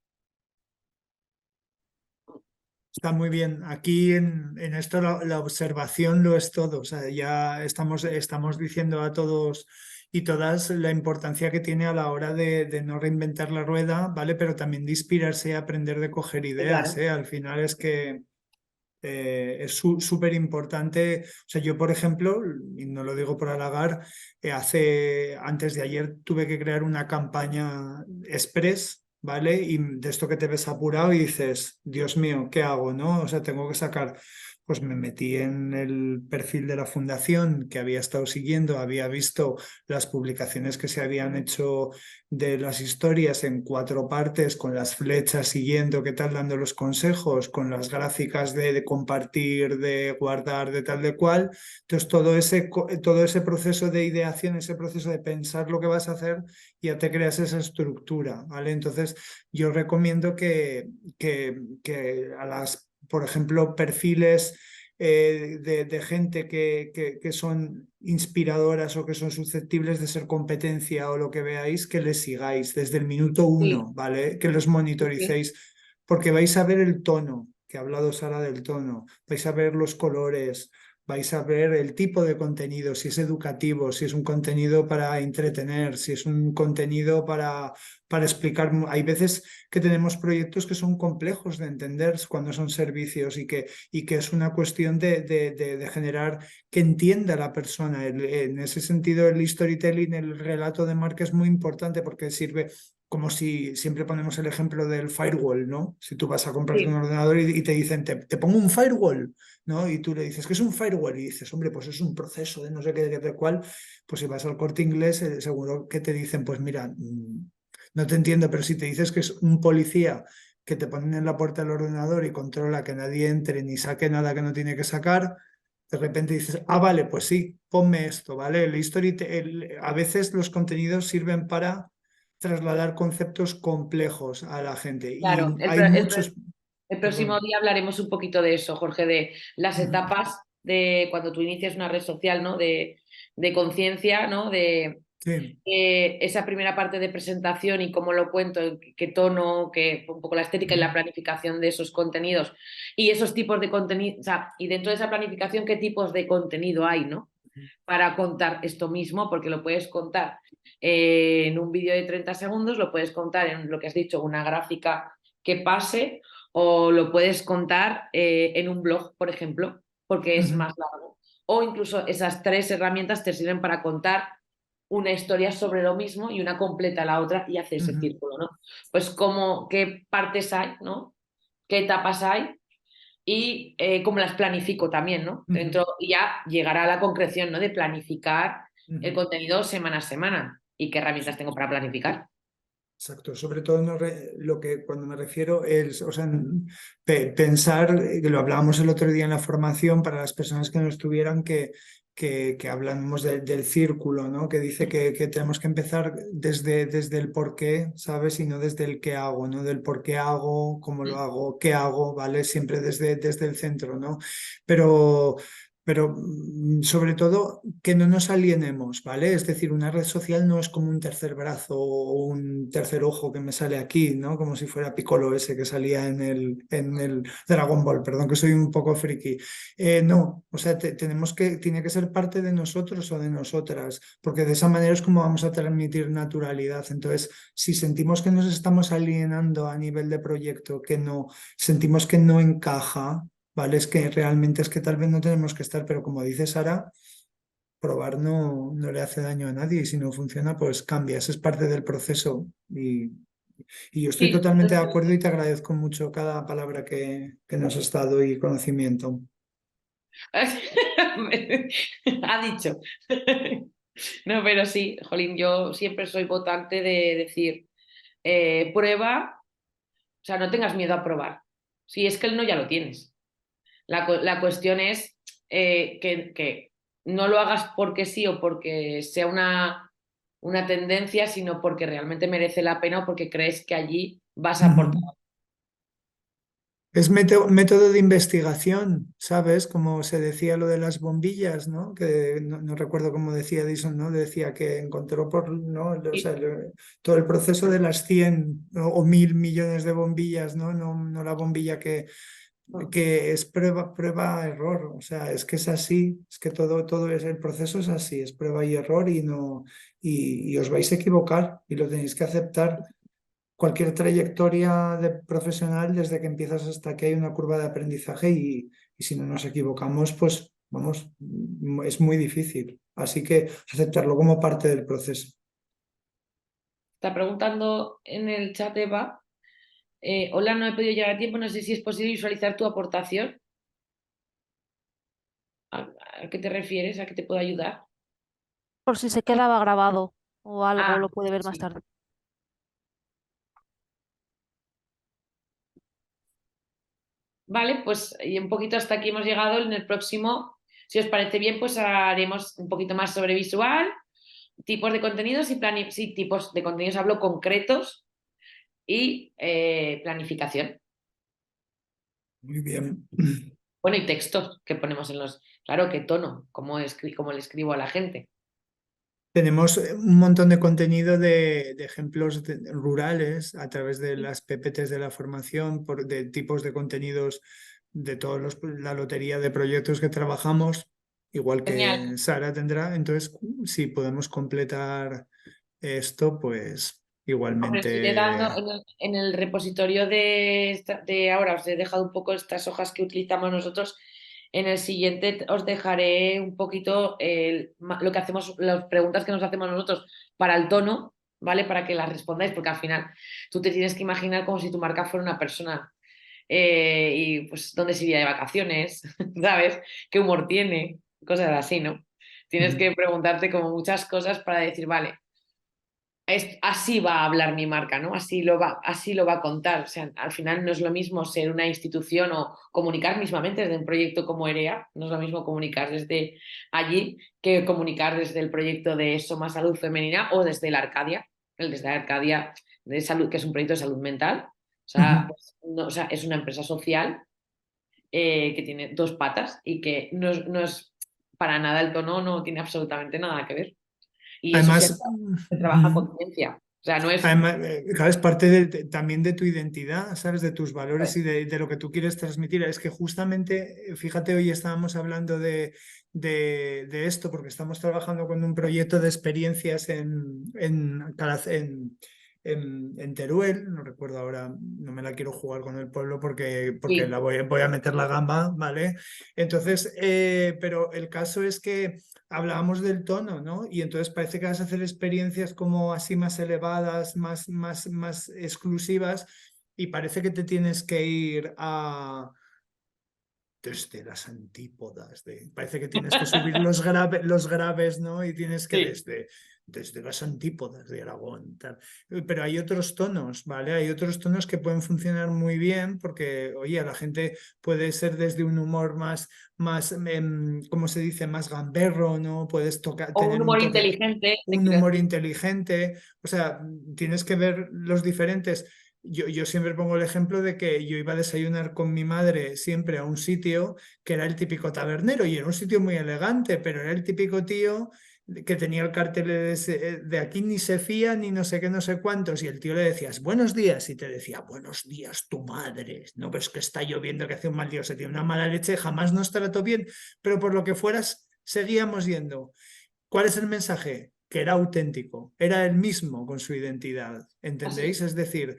Está muy bien. Aquí en esto la observación lo es todo. O sea, ya estamos diciendo a todos y todas la importancia que tiene a la hora de no reinventar la rueda, ¿vale? Pero también de inspirarse y aprender de coger ideas, Claro. ¿eh? Al final es que es súper importante. O sea, yo, por ejemplo, y no lo digo por halagar, antes de ayer tuve que crear una campaña express, ¿vale? Y de esto que te ves apurado y dices, Dios mío, ¿qué hago, no? O sea, tengo que sacar pues me metí en el perfil de la fundación que había estado siguiendo, había visto las publicaciones que se habían hecho de las historias en 4 partes, con las flechas siguiendo, qué tal, dando los consejos, con las gráficas de compartir, de guardar, de tal, de cual. Entonces, todo ese proceso de ideación, ese proceso de pensar lo que vas a hacer, ya te creas esa estructura, ¿vale? Entonces, yo recomiendo que a las, por ejemplo, perfiles de gente que son inspiradoras o que son susceptibles de ser competencia o lo que veáis, que les sigáis desde el minuto Sí, uno, ¿vale? Que los sí, sí. monitoricéis, porque vais a ver el tono, que ha hablado Sara del tono, vais a ver los colores. Vais a ver el tipo de contenido, si es educativo, si es un contenido para entretener, si es un contenido para explicar. Hay veces que tenemos proyectos que son complejos de entender cuando son servicios y que es una cuestión de generar que entienda la persona. En ese sentido, el storytelling, el relato de marca es muy importante porque sirve como si siempre ponemos el ejemplo del firewall, ¿no? Si tú vas a comprarte un Sí, ordenador y te dicen, te pongo un firewall, ¿no? Y tú le dices, ¿qué es un firewall? Y dices, hombre, pues es un proceso de no sé qué, de cuál. Pues si vas al Corte Inglés, seguro que te dicen, pues mira, no te entiendo, pero si te dices que es un policía que te ponen en la puerta del ordenador y controla que nadie entre ni saque nada que no tiene que sacar, de repente dices, ah, vale, pues sí, ponme esto, ¿vale? A veces los contenidos sirven para trasladar conceptos complejos a la gente y claro. hay muchos, El próximo perdón. día hablaremos un poquito de eso, Jorge, de las Ujú. etapas de cuando tú inicias una red social, ¿no? De conciencia, ¿no? De Sí. esa primera parte de presentación y cómo lo cuento, qué tono, qué, un poco la estética y Ujú. la planificación de esos contenidos y esos tipos de contenido, o sea, y dentro de esa planificación, qué tipos de contenido hay, ¿no? Para contar esto mismo, porque lo puedes contar en un vídeo de 30 segundos, lo puedes contar en lo que has dicho, una gráfica que pase, o lo puedes contar en un blog, por ejemplo, porque es Ujú. más largo. O incluso esas 3 herramientas te sirven para contar una historia sobre lo mismo y una completa la otra y hace ese Ujú. círculo, ¿no? Pues como qué partes hay, ¿no? ¿Qué etapas hay? Y cómo las planifico también, ¿no? Ujú. Dentro, y ya llegará a la concreción, ¿no? De planificar el Ujú. contenido semana a semana y qué herramientas tengo para planificar. Exacto, sobre todo lo que cuando me refiero es, o sea, pensar, que lo hablábamos el otro día en la formación para las personas que no estuvieran, que hablamos del círculo, ¿no? Que dice que tenemos que empezar desde el por qué, ¿sabes? Y no desde el qué hago, ¿no? Del por qué hago, cómo lo hago, qué hago, ¿vale? Siempre desde el centro, ¿no? Pero, pero sobre todo que no nos alienemos, ¿vale? Es decir, una red social no es como un tercer brazo o un tercer ojo que me sale aquí, ¿no? Como si fuera Piccolo ese que salía en el Dragon Ball, perdón que soy un poco friki. No, o sea, tiene que ser parte de nosotros o de nosotras, porque de esa manera es como vamos a transmitir naturalidad. Entonces, si sentimos que nos estamos alienando a nivel de proyecto, que no, sentimos que no encaja, ¿vale? Es que realmente es que tal vez no tenemos que estar, pero como dice Sara, probar no le hace daño a nadie y si no funciona, pues cambia. Esa es parte del proceso y yo estoy Sí, totalmente de acuerdo y te agradezco mucho cada palabra que nos has dado y conocimiento. ha dicho. No, pero sí, Jolín, yo siempre soy votante de decir, prueba, o sea, no tengas miedo a probar. Si es que el no ya lo tienes. La cuestión es que no lo hagas porque sí o porque sea una tendencia, sino porque realmente merece la pena o porque crees que allí vas a aportar. Ujú. Es método de investigación, ¿sabes? Como se decía lo de las bombillas, ¿no? Que no recuerdo cómo decía Edison, ¿no? Decía que encontró ¿no? O sea, todo el proceso de las 100 o 1000 millones de bombillas, ¿no? No la bombilla que es prueba, error. O sea, es que es así, es que el proceso es así, es prueba y error y no, y os vais a equivocar y lo tenéis que aceptar. Cualquier trayectoria de profesional, desde que empiezas hasta que hay una curva de aprendizaje y si no nos equivocamos, pues vamos, es muy difícil. Así que aceptarlo como parte del proceso. Está preguntando en el chat Eva, hola, no he podido llegar a tiempo, no sé si es posible visualizar tu aportación. ¿A qué te refieres? ¿A qué te puedo ayudar? Por si se quedaba grabado o algo, Ah, lo puede ver más sí. tarde. Vale, pues y un poquito hasta aquí hemos llegado. En el próximo, si os parece bien, pues haremos un poquito más sobre visual, tipos de contenidos y sí, tipos de contenidos hablo concretos y planificación. Muy bien. Bueno, y textos que ponemos en los. Claro, qué tono, cómo le escribo a la gente. Tenemos un montón de contenido de ejemplos rurales a través de las PPTs de la formación, de tipos de contenidos de la lotería de proyectos que trabajamos, igual Genial. que Sara tendrá. Entonces, si podemos completar esto, pues Hombre, os iré dando igualmente. en el repositorio de ahora, os he dejado un poco estas hojas que utilizamos nosotros. En el siguiente os dejaré un poquito lo que hacemos, las preguntas que nos hacemos nosotros para el tono, ¿vale? Para que las respondáis, porque al final tú te tienes que imaginar como si tu marca fuera una persona. Y pues dónde se iría de vacaciones, ¿sabes? ¿Qué humor tiene? Cosas así, ¿no? Tienes que preguntarte como muchas cosas para decir, vale, así va a hablar mi marca, ¿no? Así lo va a contar. O sea, al final no es lo mismo ser una institución o comunicar mismamente desde un proyecto como EREA, no es lo mismo comunicar desde allí que comunicar desde el proyecto de Soma Salud Femenina o desde la Arcadia, desde la Arcadia de Salud, que es un proyecto de salud mental. O sea, pues, no, o sea es una empresa social que tiene dos patas y que no es para nada el tono, no tiene absolutamente nada que ver. Y eso Además, se trabaja con ciencia. O sea, no es. además, claro, es parte también de tu identidad, ¿sabes? De tus valores y de lo que tú quieres transmitir. Es que justamente, fíjate, hoy estábamos hablando de esto porque estamos trabajando con un proyecto de experiencias en Teruel. No recuerdo ahora, no me la quiero jugar con el pueblo porque Sí. voy a meter la gamba, ¿vale? Entonces, pero el caso es que hablábamos del tono, ¿no? Y entonces parece que vas a hacer experiencias como así más elevadas, más exclusivas, y parece que te tienes que ir a desde las antípodas, parece que tienes que subir los graves, ¿no? Y tienes que Sí. desde las antípodas de Aragón, tal. Pero hay otros tonos, ¿vale? Hay otros tonos que pueden funcionar muy bien porque, oye, a la gente puede ser desde un humor ¿cómo se dice? Más gamberro, ¿no? Puedes O un tener un humor toque, inteligente, te un quiero humor decir. inteligente, o sea, tienes que ver los diferentes. Yo siempre pongo el ejemplo de que yo iba a desayunar con mi madre siempre a un sitio que era el típico tabernero y era un sitio muy elegante, pero era el típico tío que tenía el cartel de aquí ni se fía ni no sé qué, no sé cuántos, y el tío le decías buenos días y te decía buenos días tu madre, no ves que está lloviendo, que hace un mal día, o sea, tiene una mala leche, jamás nos trató bien, pero por lo que fueras seguíamos yendo. ¿Cuál es el mensaje? Que era auténtico, era el mismo con su identidad, Así. ¿entendéis? Es decir,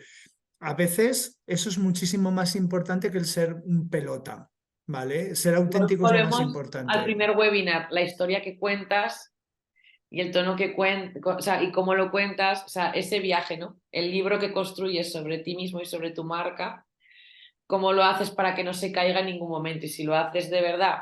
a veces eso es muchísimo más importante que el ser un pelota, ¿vale? Ser auténtico es lo más Volvemos al importante. primer webinar, la historia que cuentas y el tono que cuentas, o sea, y cómo lo cuentas, o sea, ese viaje, ¿no? El libro que construyes sobre ti mismo y sobre tu marca, cómo lo haces para que no se caiga en ningún momento. Y si lo haces de verdad,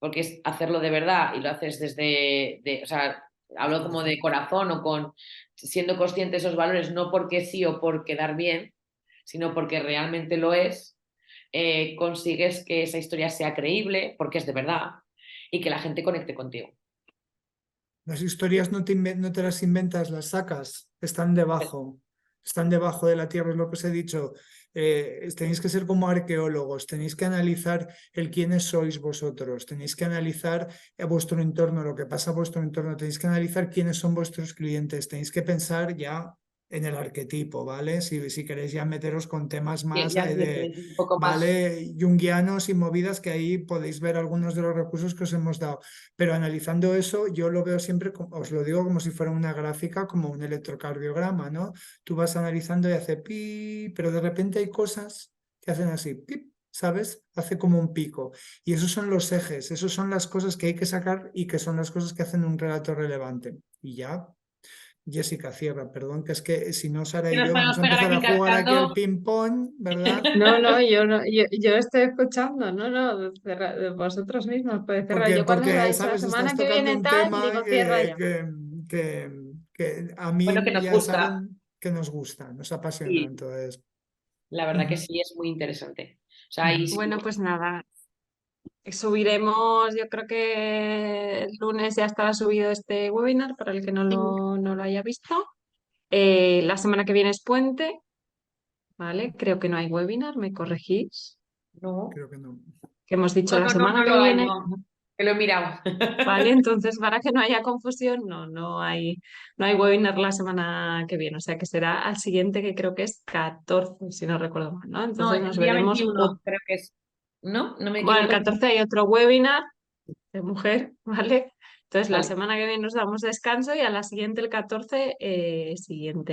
porque es hacerlo de verdad y lo haces o sea, hablo como de corazón o siendo consciente de esos valores, no porque sí o por quedar bien, sino porque realmente lo es, consigues que esa historia sea creíble, porque es de verdad, y que la gente conecte contigo. Las historias no te las inventas, las sacas, están debajo de la tierra, es lo que os he dicho. Tenéis que ser como arqueólogos, tenéis que analizar el quiénes sois vosotros, tenéis que analizar vuestro entorno, lo que pasa a vuestro entorno, tenéis que analizar quiénes son vuestros clientes, tenéis que pensar ya en el arquetipo, ¿vale? Si queréis ya meteros con temas más Ya si de, un poco más. ¿vale? Junguianos y movidas que ahí podéis ver algunos de los recursos que os hemos dado. Pero analizando eso, yo lo veo siempre, os lo digo como si fuera una gráfica, como un electrocardiograma, ¿no? Tú vas analizando y hace pi, pero de repente hay cosas que hacen así, pip, ¿sabes? Hace como un pico. Y esos son los ejes, esos son las cosas que hay que sacar y que son las cosas que hacen un relato relevante. Y ya Jessica, cierra, perdón, que es que si no, Sara Que y nos yo podemos vamos a pegar empezar a aquí jugar aquí al cascando. ping-pong, ¿verdad? No, yo estoy escuchando, vosotros mismos podéis cerrar. Yo cuando os ha Porque, dicho la ¿sabes? semana Estás que tocando viene un tal, tema digo, cierra ya. que, que a Bueno, que mí nos ya gusta. saben que nos gusta, nos apasiona, Sí, entonces. la verdad que Ujú, sí, es muy interesante. O sea, y ujú. sí, Bueno, pues nada, subiremos, yo creo que el lunes ya estará subido este webinar para el que no lo haya visto. La semana que viene es puente, ¿vale? Creo que no hay webinar, ¿me corregís? no. Creo que no. Que hemos dicho la semana No que lo hay, viene. no. Que lo he mirado. Vale, entonces para que no haya confusión, no hay webinar la semana que viene, o sea que será al siguiente que creo que es 14, si no recuerdo mal, ¿no? No, Entonces el nos día veremos, 21 creo que es. ¿No? No me bueno, el equivoco. 14 hay otro webinar de mujer, ¿vale? Entonces la Vale, semana que viene nos damos descanso y a la siguiente, el 14, eso el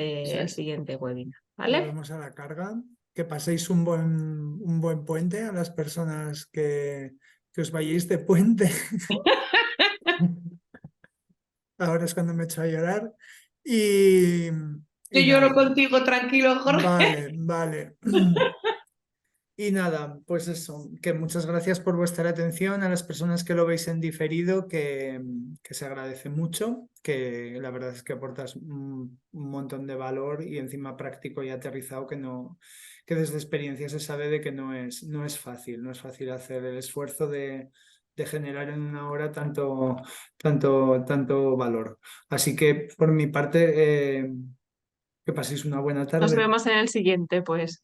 es. siguiente webinar, ¿vale? Volvemos a la carga. Que paséis un buen puente a las personas que os vayáis de puente. Ahora es cuando me echo a llorar. Y, Yo y lloro nada, contigo, tranquilo, Jorge. vale, vale. Y nada, pues eso, que muchas gracias por vuestra atención a las personas que lo veis en diferido, que se agradece mucho, que la verdad es que aportas un montón de valor y encima práctico y aterrizado que desde experiencia se sabe de que no es fácil, no es fácil hacer el esfuerzo de generar en una hora tanto valor. Así que por mi parte, que paséis una buena Nos tarde. vemos en el siguiente, pues.